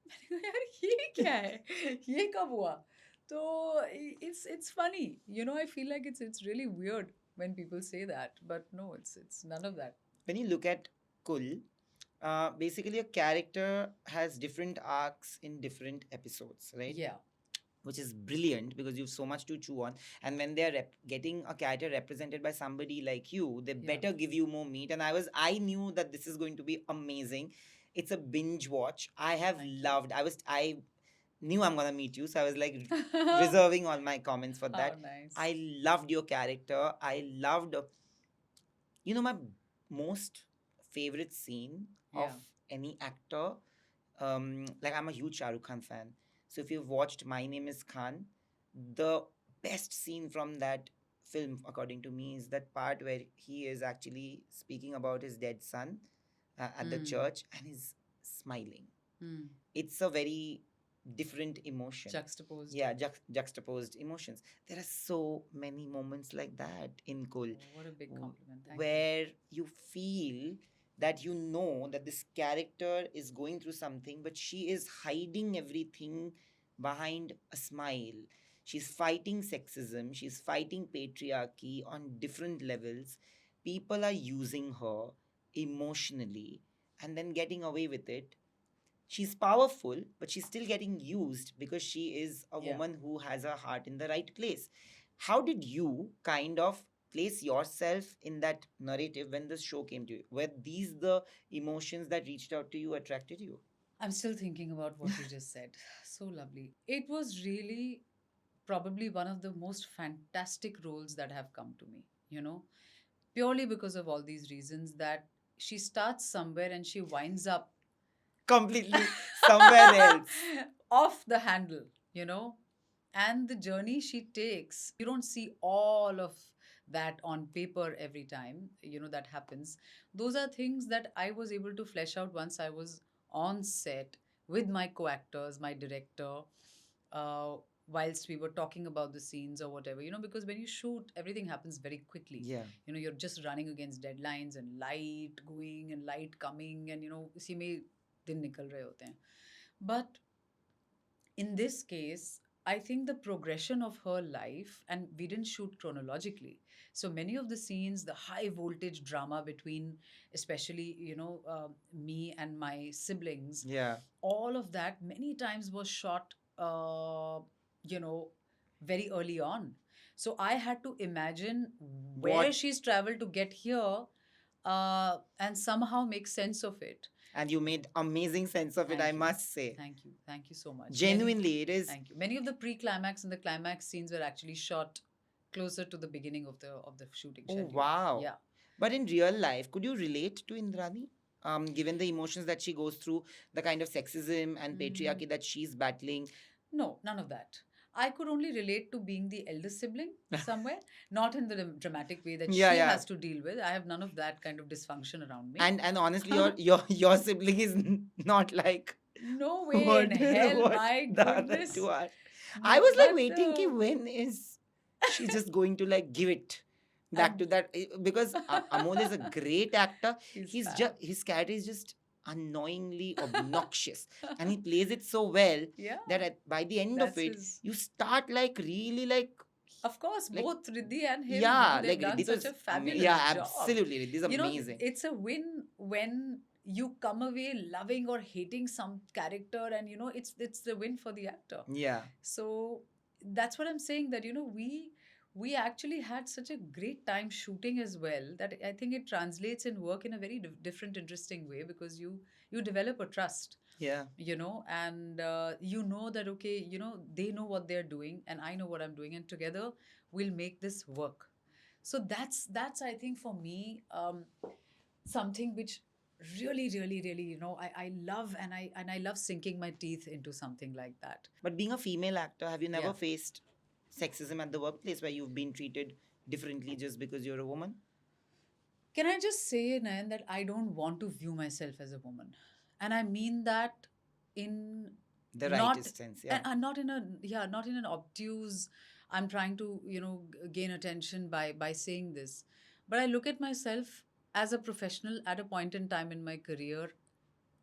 मैंने कहा यार ये क्या है, ये कब हुआ. So it's funny, I feel like it's really weird when people say that, but no, it's none of that. When you look at Kul, basically a character has different arcs in different episodes, right? Yeah. Which is brilliant because you've so much to chew on. And when they're getting a character represented by somebody like you, they Yeah. better give you more meat. And I knew that this is going to be amazing. It's a binge watch. I have Thank you. loved. I knew I'm gonna meet you, so I was like reserving all my comments for How that. nice. I loved your character. I loved, my most favorite scene of Yeah. any actor. Like, I'm a huge Shah Rukh Khan fan. So if you've watched My Name is Khan, the best scene from that film, according to me, is that part where he is actually speaking about his dead son at the church and he's smiling. Hmm. It's a very different emotion. Juxtaposed. Yeah, juxtaposed emotions. There are so many moments like that in Kul, Oh, what a big compliment. Thank you. where you feel that that this character is going through something, but she is hiding everything behind a smile. She's fighting sexism, she's fighting patriarchy on different levels. People are using her emotionally and then getting away with it. She's powerful, but she's still getting used because she is a Yeah. woman who has her heart in the right place. How did you kind of place yourself in that narrative when the show came to you? Were these the emotions that reached out to you, attracted you? I'm still thinking about what you just said. So lovely. It was really probably one of the most fantastic roles that have come to me, purely because of all these reasons, that she starts somewhere and she winds up Completely somewhere else. off the handle, and the journey she takes. You don't see all of that on paper every time, that happens. Those are things that I was able to flesh out once I was on set with my co-actors, my director, uh, whilst we were talking about the scenes or whatever, because when you shoot, everything happens very quickly. Yeah. You're just running against deadlines and light going and light coming, and इसी में दिन निकल रहे होते हैं. But in this case, I think the progression of her life, and we didn't shoot chronologically. So many of the scenes, the high voltage drama between, especially, me and my siblings, Yeah. all of that many times was shot, you know, very early on. So I had to imagine where What- she's traveled to get here, and somehow make sense of it. And you made amazing sense of it, Thank I you. must say. Thank you. Thank you so much. Genuinely, it is. Thank you. Many of the pre-climax and the climax scenes were actually shot closer to the beginning of the shooting Oh, schedule. wow. Yeah. But in real life, could you relate to Indrani? Given the emotions that she goes through, the kind of sexism and patriarchy that she's battling. No, none of that. I could only relate to being the eldest sibling somewhere, not in the dramatic way that Yeah, she yeah. has to deal with. I have none of that kind of dysfunction around me. And honestly, your sibling is not like no way in hell, my the other goodness. two are. I was like But, waiting, ki when is she's just going to like give it back And to that because Amol is a great actor. he's He's fab. just his character is just annoyingly obnoxious, and he plays it so well Yeah, that by the end of that's it, his. you start like really Of course, like both Riddhi and him, yeah, they've like done Riddhi such was a fabulous yeah, job. absolutely. Riddhi is amazing. It's a win when you come away loving or hating some character, and it's the win for the actor. Yeah, So that's what I'm saying, that we actually had such a great time shooting as well, that I think it translates in work in a very different, interesting way, because you develop a trust, yeah. and that, okay, they know what they're doing and I know what I'm doing, and together we'll make this work. So that's I think for me, something which really, really, really, I love, and I love sinking my teeth into something like that. But being a female actor, have you never Yeah. faced sexism at the workplace where you've been treated differently just because you're a woman? Can I just say, Nayan, that I don't want to view myself as a woman, and I mean that in The not rightest sense, yeah. not in a yeah, not in an obtuse. I'm trying to gain attention by saying this, but I look at myself as a professional at a point in time in my career,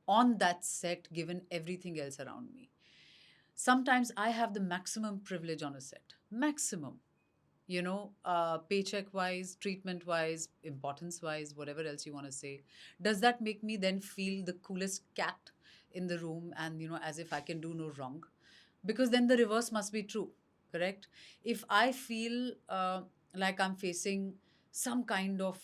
on that set, given everything else around me. Sometimes I have the maximum privilege on a set, maximum, paycheck wise, treatment wise, importance wise, whatever else you want to say. Does that make me then feel the coolest cat in the room, and, as if I can do no wrong? Because then the reverse must be true, correct? If I feel like I'm facing some kind of,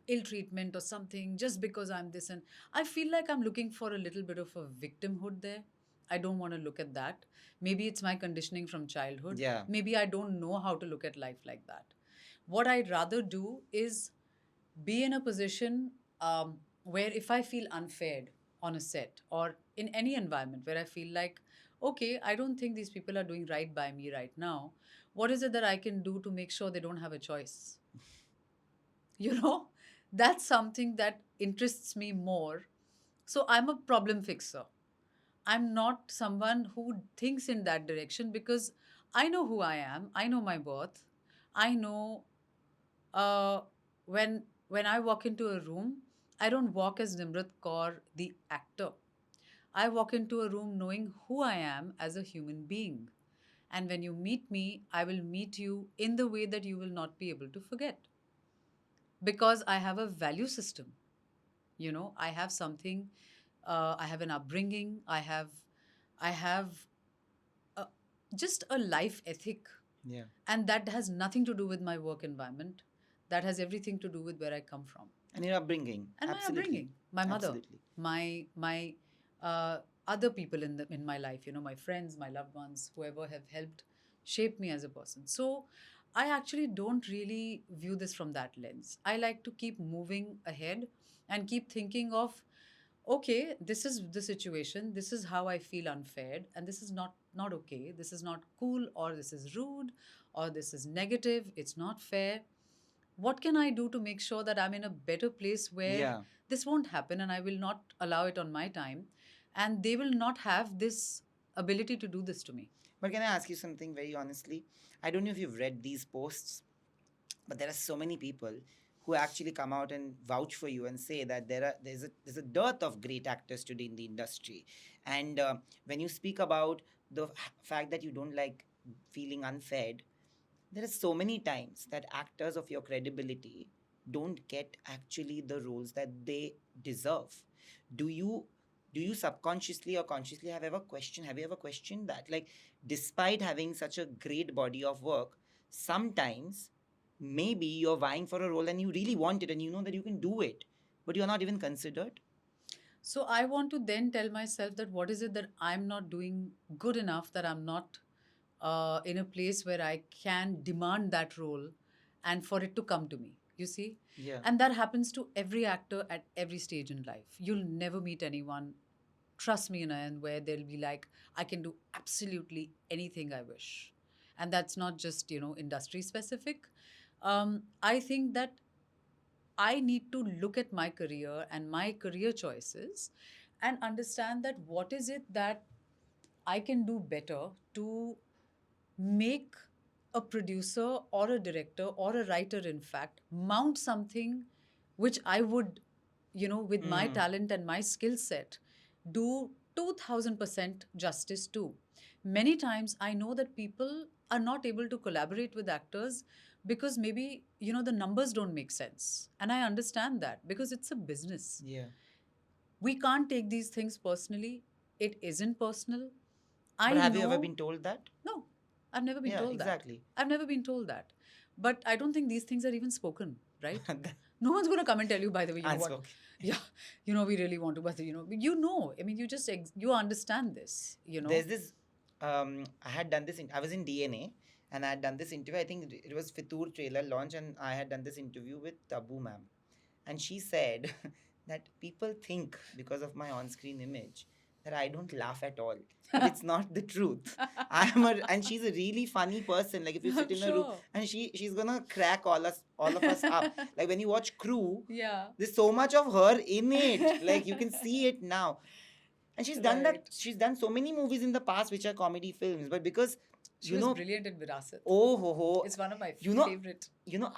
ill treatment or something just because I'm this, and I feel like I'm looking for a little bit of a victimhood there. I don't want to look at that. Maybe it's my conditioning from childhood. Yeah. Maybe I don't know how to look at life like that. What I'd rather do is be in a position, where if I feel unfair on a set or in any environment where I feel like, okay, I don't think these people are doing right by me right now, what is it that I can do to make sure they don't have a choice? You know, that's something that interests me more. So I'm a problem fixer. I'm not someone who thinks in that direction, because I know who I am. I know my worth. I know, uh, when I walk into a room, I don't walk as Nimrat Kaur, the actor. I walk into a room knowing who I am as a human being. And when you meet me, I will meet you in the way that you will not be able to forget. Because I have a value system. I have something, I have an upbringing, I have a, just a life ethic. Yeah. And that has nothing to do with my work environment. That has everything to do with where I come from. And your upbringing. And my Absolutely. upbringing, my mother, Absolutely. my uh, other people in my life, my friends, my loved ones, whoever have helped shape me as a person. So I actually don't really view this from that lens. I like to keep moving ahead and keep thinking of, okay, this is the situation, this is how I feel unfair, and this is not okay, this is not cool, or this is rude, or this is negative, it's not fair. What can I do to make sure that I'm in a better place where Yeah. this won't happen, and I will not allow it on my time, and they will not have this ability to do this to me? But can I ask you something very honestly? I don't know if you've read these posts, but there are so many people who actually come out and vouch for you and say that there's a dearth of great actors today in the industry. And when you speak about the fact that you don't like feeling unfed, there are so many times that actors of your credibility don't get actually the roles that they deserve. Do you do you subconsciously or consciously have you ever questioned that, like, despite having such a great body of work, sometimes maybe you're vying for a role and you really want it and you know that you can do it, but you're not even considered? So I want to then tell myself that what is it that I'm not doing good enough, that I'm not in a place where I can demand that role and for it to come to me. You see? Yeah. And that happens to every actor at every stage in life. You'll never meet anyone, trust me, Nayan, where they'll be like, I can do absolutely anything I wish. And that's not just, industry specific. I think that I need to look at my career and my career choices and understand that what is it that I can do better to make a producer or a director or a writer, in fact, mount something which I would, with my talent and my skill set, do 2000% justice to. Many times I know that people are not able to collaborate with actors because maybe, the numbers don't make sense. And I understand that because it's a business. Yeah. We can't take these things personally. It isn't personal. I But have you ever know. been told that? No, I've never been Yeah, told exactly. that. I've never been told that. But I don't think these things are even spoken, right? That- No one's going to come and tell you, by the way, you know what? Unspoken. Yeah, we really want to, but I mean, you just, you understand this, There's this. I had done this. I was in DNA, and I had done this interview. I think it was Fitur trailer launch, and I had done this interview with Tabu ma'am, and she said that people think because of my on-screen image that I don't laugh at all. But it's not the truth. And she's a really funny person. Like if you sit I'm in a room, sure. and she's gonna crack all of us up. Like when you watch Crew, Yeah. there's so much of her in it. Like you can see it now. And she's done that. Right. She's done so many movies in the past which are comedy films, but because She was brilliant in Virasat. oh ho ho, It's one of my you know, favorite.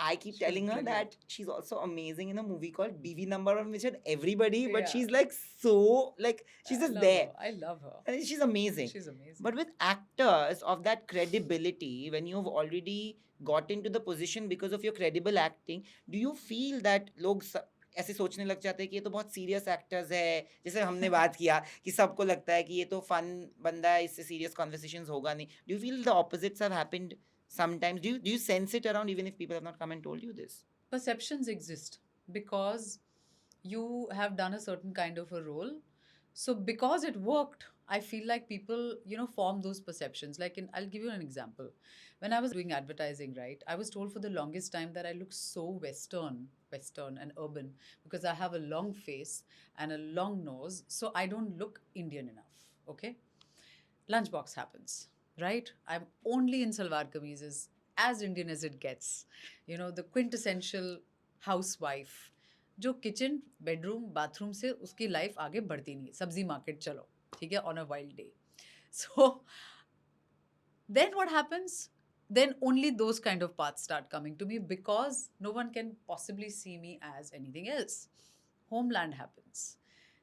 I keep She was telling her brilliant. that she's also amazing in a movie called BV Number One, which had everybody, but Yeah. she's like so like she's I just love there. her. I love her. And she's amazing. She's amazing. But with actors of that credibility, when you've already got into the position because of your credible acting, do you feel that लोग ऐसे सोचने लग जाते हैं कि ये तो बहुत सीरियस एक्टर्स है, जैसे हमने बात किया कि सबको लगता है कि ये तो फन बंदा है, इससे सीरियस कॉन्वर्सेशंस होगा नहीं. Do you feel the opposites have happened sometimes? Do you sense it around even if people have not come and told you this? Perceptions exist because you have done a certain kind of a role. So because it worked, I feel like people, form those perceptions. Like I'll give you an example. When I was doing advertising, right, I was told for the longest time that I look so Western and urban because I have a long face and a long nose. So I don't look Indian enough. Okay. Lunchbox happens, right? I'm only in salwar kameezes, as Indian as it gets. The quintessential housewife. जो kitchen bedroom bathroom से उसकी life आगे बढ़ती नहीं. सब्जी market चलो, ठीक है, on a wild day. So then what happens? Then only those kind of paths start coming to me because no one can possibly see me as anything else. Homeland happens.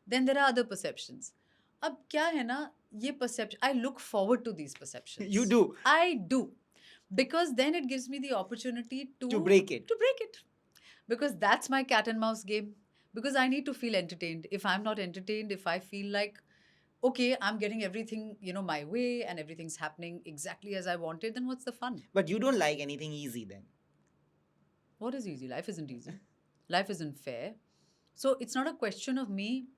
Then there are other perceptions. अब क्या है ना, ये perception, I look forward to these perceptions. You do. I do. Because then it gives me the opportunity To break it. Because that's my cat and mouse game. Because I need to feel entertained. If I'm not entertained, if I feel like, okay, I'm getting everything, my way and everything's happening exactly as I wanted, then what's the fun? But you don't like anything easy then. What is easy? Life isn't easy. Life isn't fair. So it's not a question of me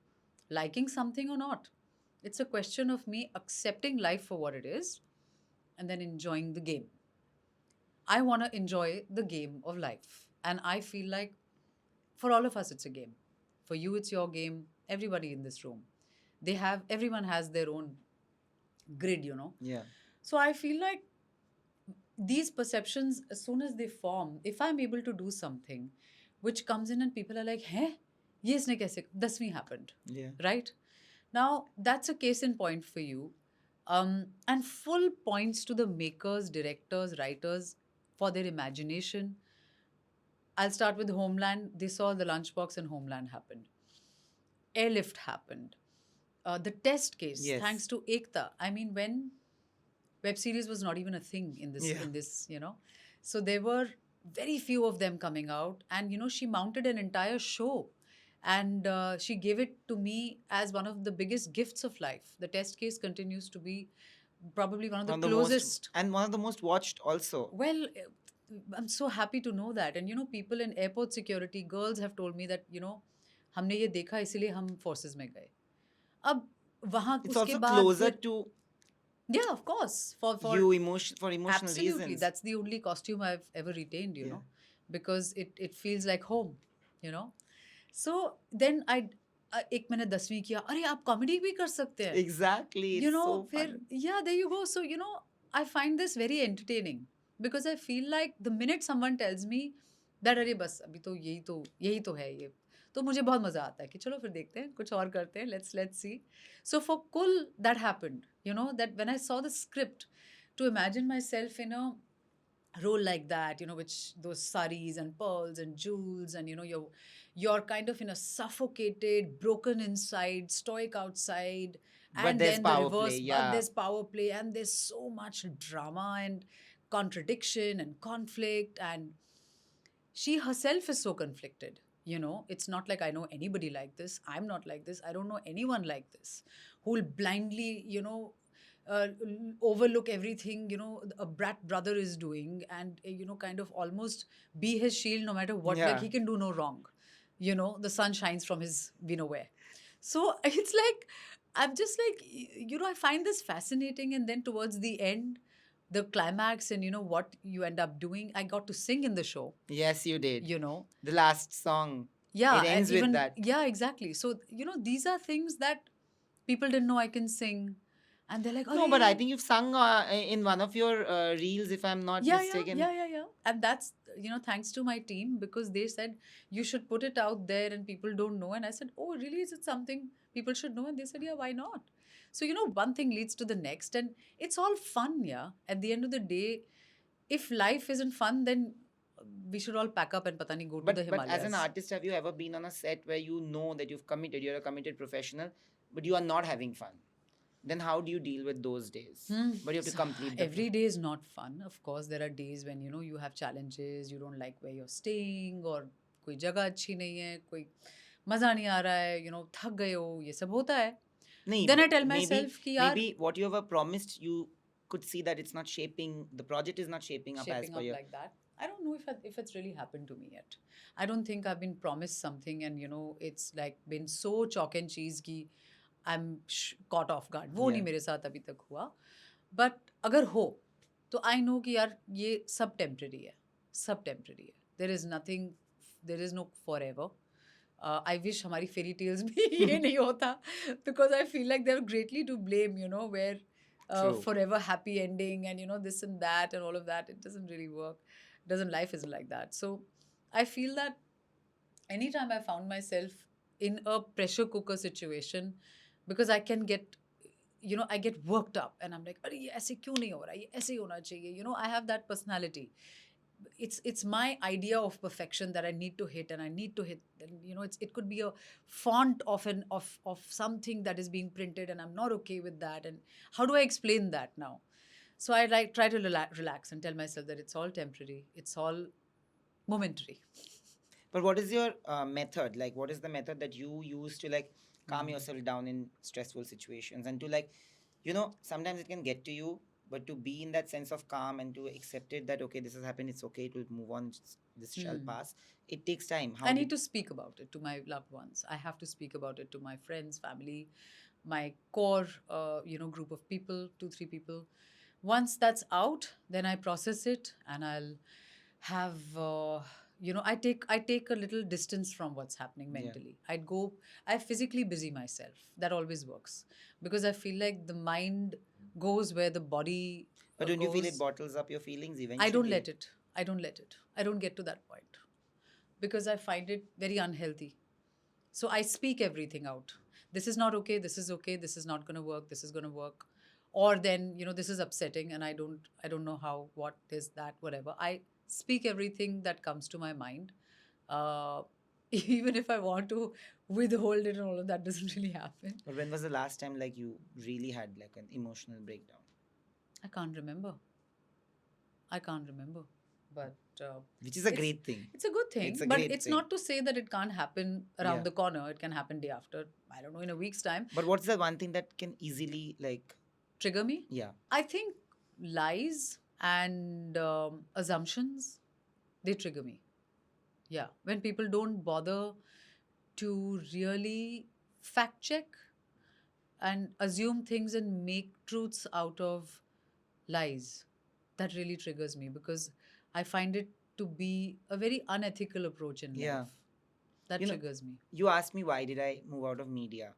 liking something or not. It's a question of me accepting life for what it is and then enjoying the game. I want to enjoy the game of life. And I feel like for all of us, it's a game. For you, it's your game. Everybody in this room. Everyone has their own grid, Yeah. So I feel like these perceptions, as soon as they form, if I'm able to do something which comes in and people are like, hey, ye isne kaise, 10वीं happened. Yeah. Right? Now, that's a case in point for you. And full points to the makers, directors, writers for their imagination. I'll start with Homeland. They saw the Lunchbox and Homeland happened. Airlift happened. The test case, Yes. thanks to Ekta. I mean, when web series was not even a thing in this, So there were very few of them coming out. And, she mounted an entire show. And she gave it to me as one of the biggest gifts of life. The test case continues to be probably one of the closest. And one of the most watched also. Well, I'm so happy to know that. And, people in airport security, girls have told me that, हमने ये देखा इसलिए हम forces में गए. अब वहाँ It's उसके also बाद closer फिर- to Yeah, of course. For you for emotional absolutely. reasons. That's the only costume I've ever retained, you know, because it feels like home, So then एक मैंने 10वीं किया, अरे आप कॉमेडी भी कर सकते हैं. Exactly. It's so फिर fun. yeah, there you go. So I find this very entertaining because I feel like the minute someone tells me that अरे बस अभी तो यही तो है ये, तो मुझे बहुत मजा आता है कि चलो फिर देखते हैं, कुछ और करते हैं, let's see. So for Kul that happened, that when I saw the script, to imagine myself in a role like that, which those saris and pearls and jewels, and you're kind of in a suffocated, broken inside, stoic outside, But and there's then the power play, reverse, but yeah. there's power play, and there's so much drama and contradiction and conflict, and she herself is so conflicted. It's not like I know anybody like this. I'm not like this. I don't know anyone like this who will blindly, overlook everything, a brat brother is doing, and, kind of almost be his shield no matter what. Like, Yeah. he can do no wrong. The sun shines from his, where. So it's like, I'm just like, I find this fascinating. And then towards the end, the climax, and what you end up doing, I got to sing in the show. Yes, you did. you know The last song. yeah, It ends with even, that. yeah, exactly. So, these are things that people didn't know I can sing, and they're like, No, but I "Arey." think you've sung in one of your reels, if I'm not Yeah, yeah, mistaken. yeah. And that's, thanks to my team, because they said you should put it out there and people don't know. And I said, oh, really? Is it something people should know? And they said, yeah, why not? So, one thing leads to the next, and it's all fun. Yeah. At the end of the day, if life isn't fun, then we should all pack up and patani go to the But as an Himalayas. artist, have you ever been on a set where you know that you've committed, you're a committed professional, but you are not having fun? Then how do you deal with those days? But you have to So, complete the every day is not fun. Of course, there are days when you have challenges. You don't like where you're staying, or कोई जगह अच्छी नहीं है, कोई मजा नहीं आ रहा है, थक गए हो, ये सब होता है. नहीं, Then I tell maybe myself कि यार, maybe what you ever promised, you could see that it's not shaping, the project is not shaping up as shaping per up your. like that. I don't know if it's really happened to me yet. I don't think I've been promised something, and it's like been so chalk and cheese कि I'm caught off guard. वो नहीं Yeah. मेरे साथ अभी तक हुआ. But अगर हो, तो I know कि यार ये सब temporary है, सब temporary है. There is nothing, there is no forever. I wish हमारी fairy tales में ये नहीं होता, because I feel like they're greatly to blame, where True. forever happy ending, and this and that and all of that. It doesn't really work. Life isn't like that. So I feel that anytime I found myself in a pressure cooker situation, because I can get, I get worked up, and I'm like, अरे ये ऐसे क्यों नहीं हो रहा, ये ऐसे ही होना चाहिए. I have that personality. It's my idea of perfection that I need to hit, and I need to hit. And it could be a font of something that is being printed, and I'm not okay with that. And how do I explain that now? So I like try to relax and tell myself that it's all temporary, it's all momentary. But what is your method? Like, what is the method that you use to like calm Mm. yourself down in stressful situations, and to like, sometimes it can get to you, but to be in that sense of calm and to accept it that okay, this has happened, it's okay to move on, this shall pass. It takes time. How I do need to speak about it to my loved ones. I have to speak about it to my friends, family, my core, group of people, 2, 3 people. Once that's out, then I process it, and I'll have, I take a little distance from what's happening Yeah. mentally. I physically busy myself. That always works, because I feel like the mind goes where the body But don't you feel goes. it bottles up your feelings eventually? I don't let it. I don't let it. I don't get to that point, because I find it very unhealthy. So I speak everything out. This is not okay. This is okay. This is not going to work. This is going to work. Or then, this is upsetting, and I don't know how, what is that, whatever. I speak everything that comes to my mind. Uh, even if I want to withhold it, and all of that doesn't really happen. But when was the last time like you really had like an emotional breakdown? I can't remember. But Which is a It's- great thing. it's a good thing, It's a but great it's thing. not to say that it can't happen around Yeah. the corner. It can happen day after, I don't know, in a week's time. But what's the one thing that can easily like, Trigger me? yeah, I think lies and assumptions, they trigger me. Yeah. When people don't bother to really fact check and assume things and make truths out of lies, that really triggers me, because I find it to be a very unethical approach in Yeah. life. That You know, triggers me. you asked me why did I move out of media.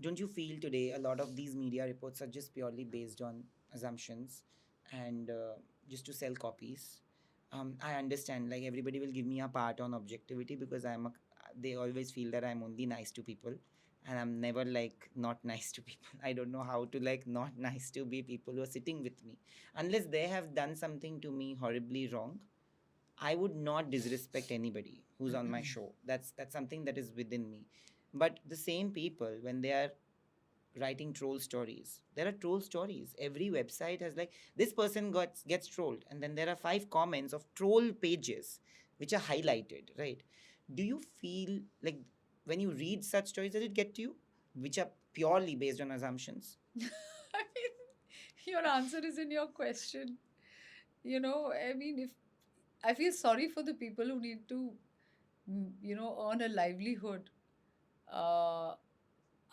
Don't you feel today a lot of these media reports are just purely based on assumptions and just to sell copies? I understand like everybody will give me a part on objectivity because they always feel that I'm only nice to people. and I'm never like not nice to people. I don't know how to like not nice to be people who are sitting with me. Unless they have done something to me horribly wrong, I would not disrespect anybody who's on my show. That's something that is within me. But the same people, when they are writing troll stories, there are troll stories. Every website has like this person gets trolled, and then there are 5 comments of troll pages which are highlighted. Right? Do you feel like when you read such stories, does it get to you, which are purely based on assumptions? I mean, your answer is in your question. I mean, if I feel sorry for the people who need to, earn a livelihood uh,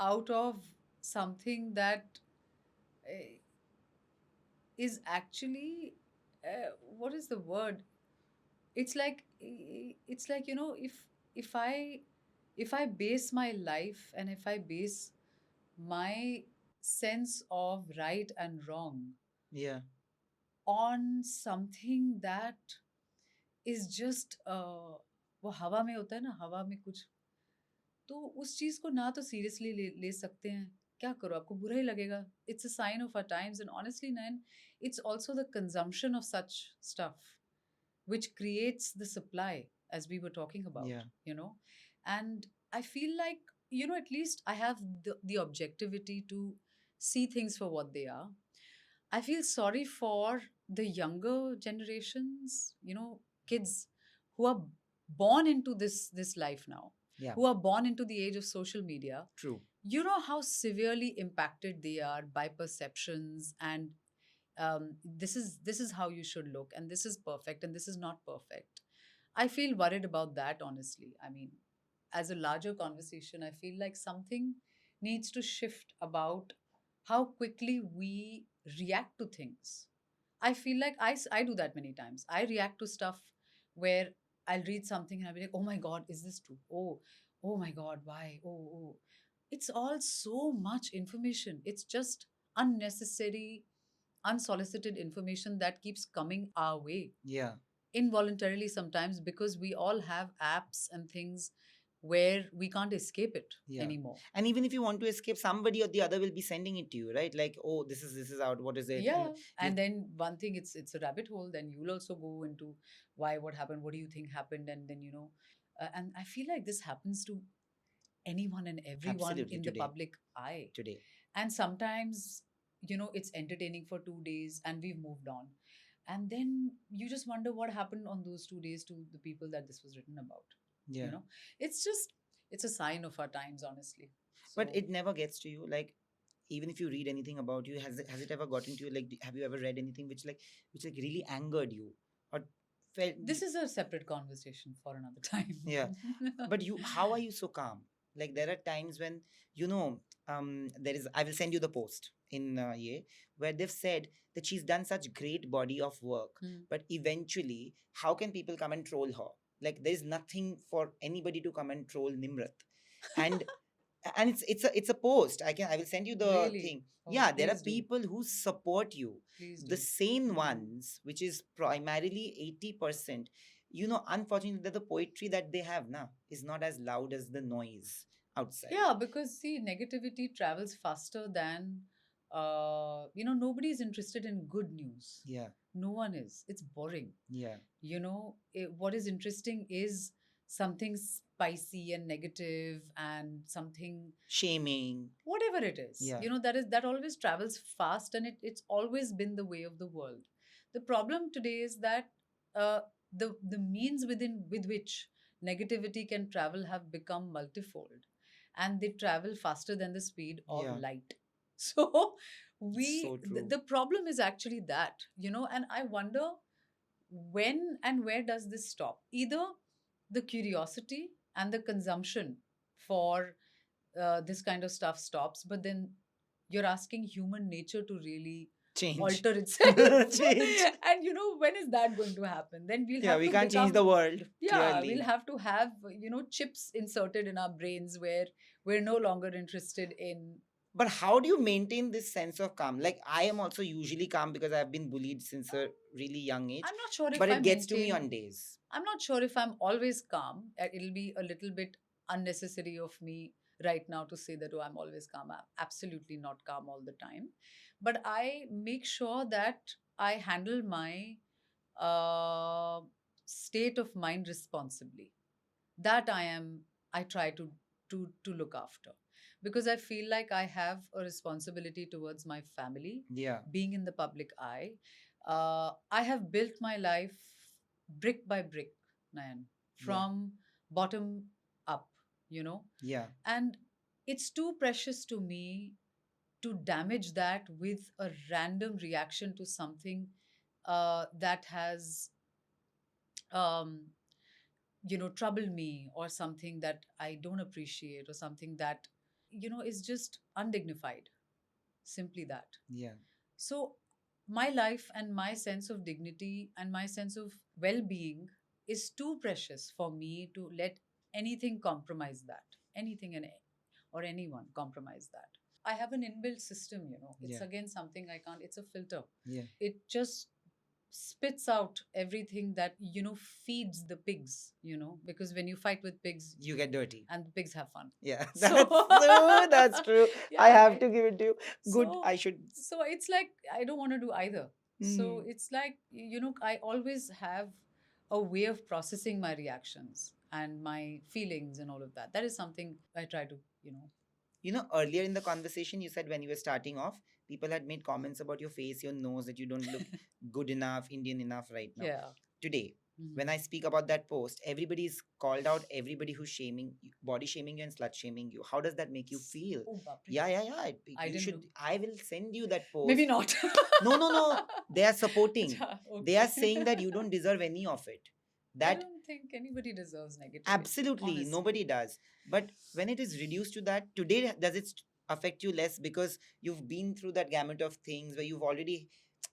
out of something that uh, is actually, what is the word? It's like if I if I base my life and if I base my sense of right and wrong Yeah. on something that is just वो हवा में होता है ना, हवा में कुछ, तो उस चीज को ना तो सीरियसली ले सकते हैं. क्या करो, आपको बुरा ही लगेगा. It's a sign of our times and honestly नैन, it's also the consumption of such stuff which creates the supply, as we were talking about. Yeah. And I feel like, at least I have the objectivity to see things for what they are. I feel sorry for the younger generations, kids who are born into this life now, Yeah. who are born into the age of social media. True. You know how severely impacted they are by perceptions, and this is how you should look, and this is perfect, and this is not perfect. I feel worried about that, honestly. I mean, as a larger conversation, I feel like something needs to shift about how quickly we react to things. I feel like I do that many times. I react to stuff where I'll read something and I'll be like, oh my God, is this true? Oh my God, why? Oh. It's all so much information. It's just unnecessary, unsolicited information that keeps coming our way Yeah. involuntarily sometimes, because we all have apps and things where we can't escape it Yeah. anymore. And even if you want to escape, somebody or the other will be sending it to you, right? Like, oh, this is out. What is it? Yeah, you- and then one thing, it's a rabbit hole. Then you'll also go into why, what happened, what do you think happened, and then and I feel like this happens to anyone and everyone Absolutely, in the today. public eye. Today. And sometimes, it's entertaining for 2 days and we've moved on. And then you just wonder what happened on those 2 days to the people that this was written about. Yeah. It's a sign of our times, honestly. But So- it never gets to you. Like, even if you read anything about you, has it ever gotten to you? Like, have you ever read anything which really angered you or felt? This is a separate conversation for another time. Yeah. But how are you so calm? Like, there are times when there is. I will send you the post in where they've said that she's done such great body of work, but eventually, how can people come and troll her? Like, there is nothing for anybody to come and troll Nimrat, and it's a post. I will send you the Really? thing. Oh, Yeah, there are please do. people who support you. Please The do. sane ones, which is primarily 80%. Unfortunately, the poetry that they have now is not as loud as the noise outside. Yeah, because see, negativity travels faster than, nobody is interested in good news. Yeah. No one is. It's boring. Yeah. What is interesting is something spicy and negative and something, Shaming. whatever it is. Yeah. That always travels fast, and it's always been the way of the world. The problem today is that the means with which negativity can travel have become multifold, and they travel faster than the speed of Yeah. light. So So true. the problem is actually that, and I wonder when and where does this stop? Either the curiosity and the consumption for this kind of stuff stops, but then you're asking human nature to really Change. alter itself. Change. And when is that going to happen? Then we'll have We to can't change the become- world. Yeah, Clearly. we'll have to have chips inserted in our brains where we're no longer interested in. But how do you maintain this sense of calm? Like, I am also usually calm because I've been bullied since a really young age. I'm not sure if But I it gets to me maintain- on days. I'm not sure if I'm always calm. It'll be a little bit unnecessary of me right now to say that, oh, I'm always calm. I'm absolutely not calm all the time. But I make sure that I handle my uh, state of mind responsibly. That I try to look after, because I feel like I have a responsibility towards my family, Yeah. being in the public eye. I have built my life brick by brick, Nayan, Yeah. from bottom up, you know. Yeah. And it's too precious to me to damage that with a random reaction to something that has um, trouble me, or something that I don't appreciate, or something that is just undignified. Simply that. Yeah. So my life and my sense of dignity and my sense of well-being is too precious for me to let anything compromise that. Anything or anyone compromise that. I have an inbuilt system, it's Yeah. again something I can't, it's a filter. Yeah. It just spits out everything that feeds the pigs, because when you fight with pigs, You get dirty. and the pigs have fun. Yeah, So that's true. That's true. I yeah, have right. to give it to you. Good. So I should. so it's like I don't want to do either. So Hmm. it's like I always have a way of processing my reactions and my feelings and all of that. That is something I try to Earlier in the conversation, you said when you were starting off, people had made comments about your face, your nose, that you don't look good enough, Indian enough right now. yeah. Today, Mhm. when I speak about that post, everybody's called out everybody who's body shaming you and slut shaming you. How does that make you feel? Oh, baapre. Yeah, yeah, yeah. I You didn't should. know. I will send you that post. Maybe not. No, no, no. They are supporting. Acha, They are okay. saying that you don't deserve any of it. I That don't think anybody deserves negativity. absolutely Honestly. nobody does. But when it is reduced to that, today, does it affect you less because you've been through that gamut of things where you've already,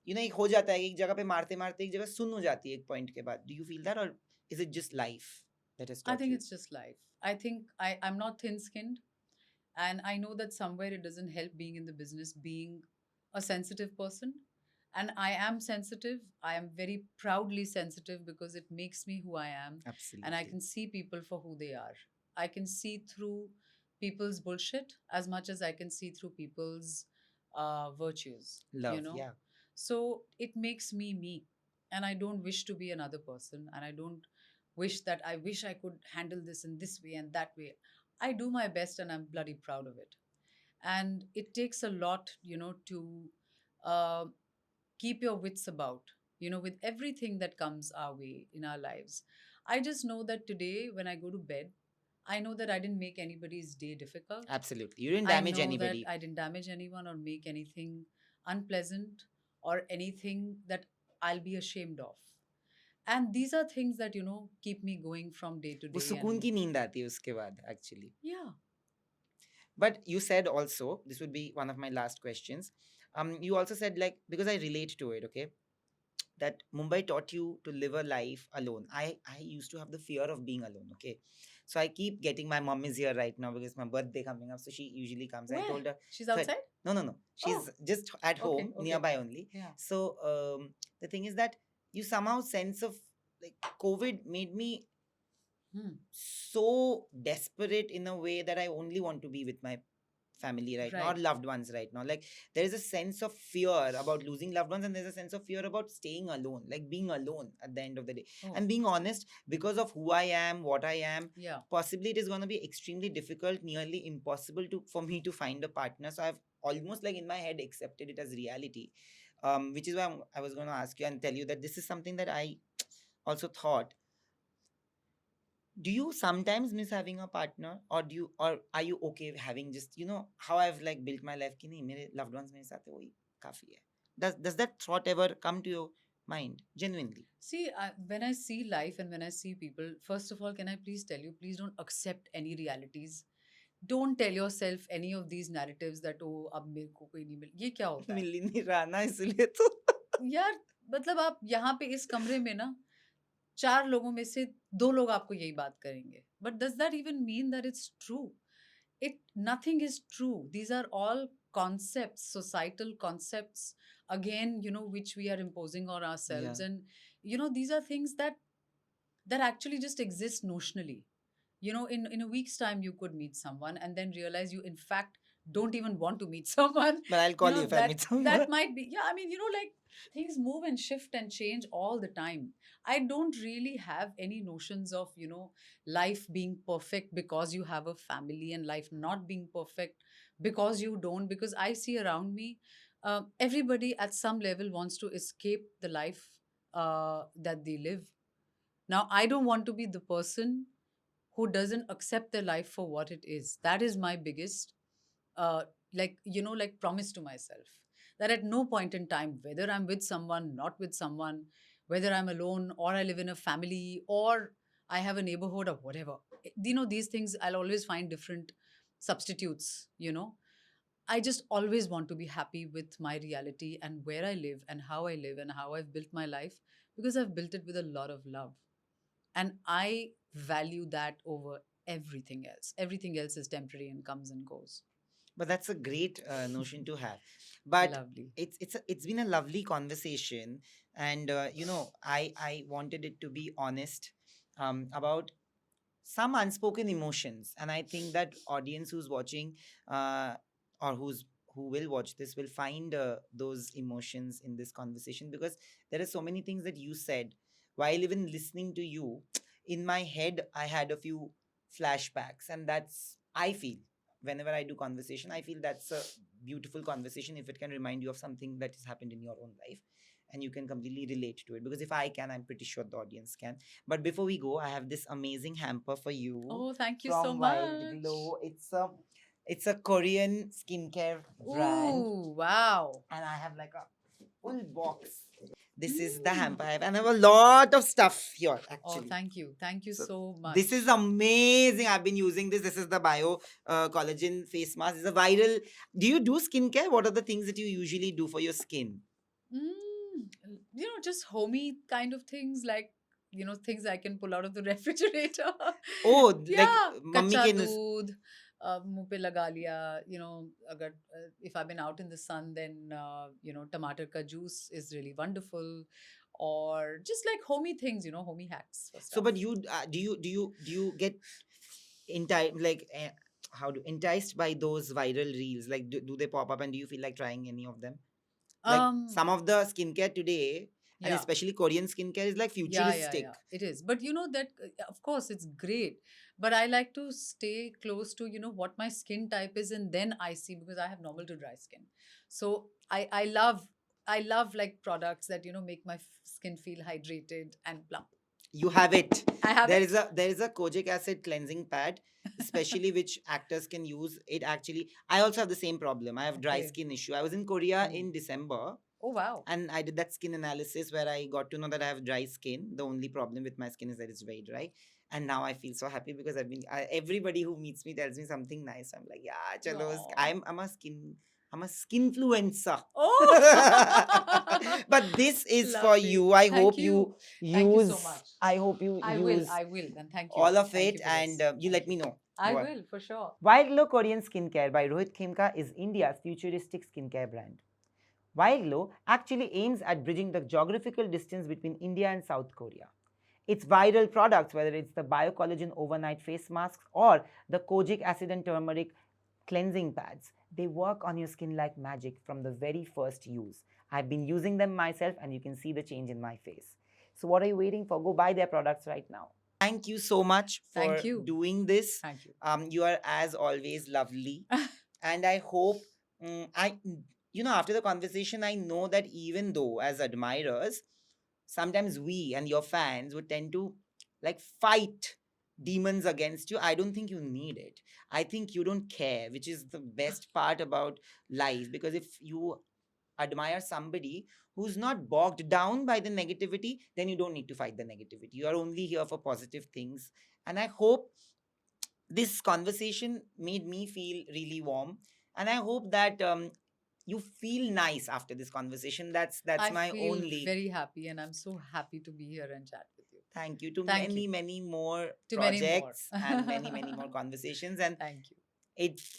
एक हो जाता है कि एक जगह पे मारते मारते एक जगह सुन हो जाती है एक पॉइंट के बाद. Do you feel that, or is it just life that has I taught think you? it's just life. I think I'm not thin skinned. And I know that somewhere it doesn't help being in the business, being a sensitive person. And I am sensitive. I am very proudly sensitive because it makes me who I am. Absolutely. And I can see people for who they are. I can see through people's bullshit as much as I can see through people's virtues. Love, yeah. So it makes me me. And I don't wish to be another person. And I don't wish I could handle this in this way and that way. I do my best and I'm bloody proud of it. And it takes a lot, to uh, keep your wits about, with everything that comes our way in our lives. I just know that today, when I go to bed, I know that I didn't make anybody's day difficult. Absolutely. You didn't I damage know anybody. that I didn't damage anyone or make anything unpleasant or anything that I'll be ashamed of. And these are things that, keep me going from day to वो day. सुकून And की नींद आती है उसके बाद actually. yeah. But you said also, this would be one of my last questions. You also said, like, because I relate to it, okay, that Mumbai taught you to live a life alone. I used to have the fear of being alone, okay. So I keep getting, my mom is here right now because my birthday coming up, so she usually comes. Where? I told her She's so outside? no, no, no. She's just at home, okay. nearby only. Yeah. So the thing is that you somehow sense of, like, COVID made me so desperate in a way that I only want to be with my family right now, or Right. loved ones right now. Like, there is a sense of fear about losing loved ones, and there's a sense of fear about staying alone, like being alone at the end of the day. Oh. And being honest, because of who I am, what I am, Yeah. possibly it is going to be extremely difficult, nearly impossible for me to find a partner. So I've almost, like, in my head accepted it as reality. Which is why I was going to ask you and tell you that this is something that I also thought. Do you sometimes miss having a partner, or are you okay having just, how I've, like, built my life, कि नहीं, मेरे loved ones मेरे साथ है, वही काफी है? Does that thought ever come to your mind genuinely? See, when I see life and when I see people, first of all, can I please tell you, please don't accept any realities. Don't tell yourself any of these narratives that, oh, अब मेरे को कोई नहीं मिल, ये क्या होता है? मिल ही नहीं रहा ना, इसलिए तो. यार, मतलब आप यहाँ पे इस कमरे में ना 4 लोगों में से 2 लोग आपको यही बात करेंगे. But does that even mean that it's true? Nothing is true. These are all concepts, societal concepts, again, which we are imposing on ourselves. Yeah. And, these are things that actually just exist notionally. in a week's time you could meet someone and then realize you in fact don't even want to meet someone. But I'll call you if I That meet someone. that might be, yeah, I mean, like things move and shift and change all the time. I don't really have any notions of life being perfect because you have a family, and life not being perfect because you don't, because I see around me, everybody at some level wants to escape the life that they live. Now I don't want to be the person who doesn't accept their life for what it is. That is my biggest uh like promise to myself, that at no point in time, whether I'm with someone, not with someone, whether I'm alone or I live in a family or I have a neighborhood or whatever, these things I'll always find different substitutes. I just always want to be happy with my reality and where I live and how I live and how I've built my life, because I've built it with a lot of love, and I value that over everything else. Everything else is temporary and comes and goes. But that's a great notion to have. But Lovely. it's been a lovely conversation, and I wanted it to be honest about some unspoken emotions, and I think that audience who's watching or who will watch this will find those emotions in this conversation, because there are so many things that you said while even listening to you. In my head I had a few flashbacks, and that's, I feel, whenever I do conversation, I feel that's a beautiful conversation if it can remind you of something that has happened in your own life and you can completely relate to it, because if I can, I'm pretty sure the audience can. But before we go, I have this amazing hamper for you Oh, thank you so from much. Wildglow. It's a Korean skincare brand, Ooh, wow. and I have like a full box. This is the Mm. hamper I have, and I have a lot of stuff here Oh, actually. thank you. Thank you So, so much. this is amazing. I've been using this. This is the Bio Collagen face mask. It's a viral. Do you do skincare? What are the things that you usually do for your skin? Just homey kind of things, like, things I can pull out of the refrigerator. Oh, like Yeah, mummy kacha ke doodh, मुंह पे लगा लिया, अगर if I've been out in the sun, then tomato ka juice is really wonderful, or just like homey things, homey hacks for So, stuff. but you do you get enticed by those viral reels? Like, do they pop up, and do you feel like trying any of them? Like some of the skincare today, and Yeah. especially Korean skincare, is like futuristic. Yeah. It is. But that, of course, it's great. But I like to stay close to, what my skin type is. And then I see, because I have normal to dry skin. So I love like products that, make my skin feel hydrated and plump. You have it. I have There it. is a kojic acid cleansing pad, especially which actors can use. It actually, I also have the same problem. I have dry Okay. skin issue. I was in Korea Oh. in December, Oh, wow. and I did that skin analysis where I got to know that I have dry skin. The only problem with my skin is that it's very dry. And now I feel so happy because everybody who meets me tells me something nice. I'm like, yeah, chalo, Aw. I'm a skinfluencer. Oh. But this is for Lovely. you. I Thank hope you. you Thank you so use. much. I hope you I use will. And thank you. all of Thank it, you for and this. you let me know. I What? will, for sure. Wildglow Korean Skincare by Rohit Khemka is India's futuristic skincare brand. Wildglow actually aims at bridging the geographical distance between India and South Korea. Its viral products, whether it's the biocollagen overnight face masks or the kojic acid and turmeric cleansing pads, they work on your skin like magic from the very first use. I've been using them myself, and you can see the change in my face. So what are you waiting for? Go buy their products right now. Thank you so much for Thank you. doing this. Thank you. You are as always lovely, and I hope after the conversation, I know that even though as admirers, sometimes we and your fans would tend to like fight demons against you. I don't think you need it. I think you don't care, which is the best part about life, because if you admire somebody who's not bogged down by the negativity, then you don't need to fight the negativity. You are only here for positive things. And I hope this conversation made me feel really warm, and I hope that you feel nice after this conversation. That's I my feel only. very happy, and I'm so happy to be here and chat with you. Thank you. To Thank many, you. many more To many more. projects and many, many more conversations. And Thank you.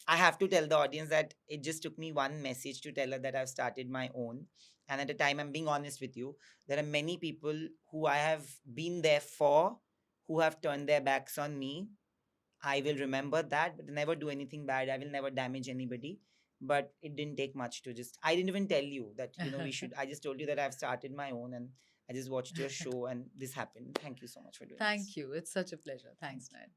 I have to tell the audience that it just took me one message to tell her that I've started my own. And at the time, I'm being honest with you, there are many people who I have been there for, who have turned their backs on me, I will remember that, but never do anything bad. I will never damage anybody. But it didn't take much to just. I didn't even tell you that we should. I just told you that I've started my own and I just watched your show and this happened. Thank you so much for doing this. Thank you. It's such a pleasure. Thanks, Thank Nayant.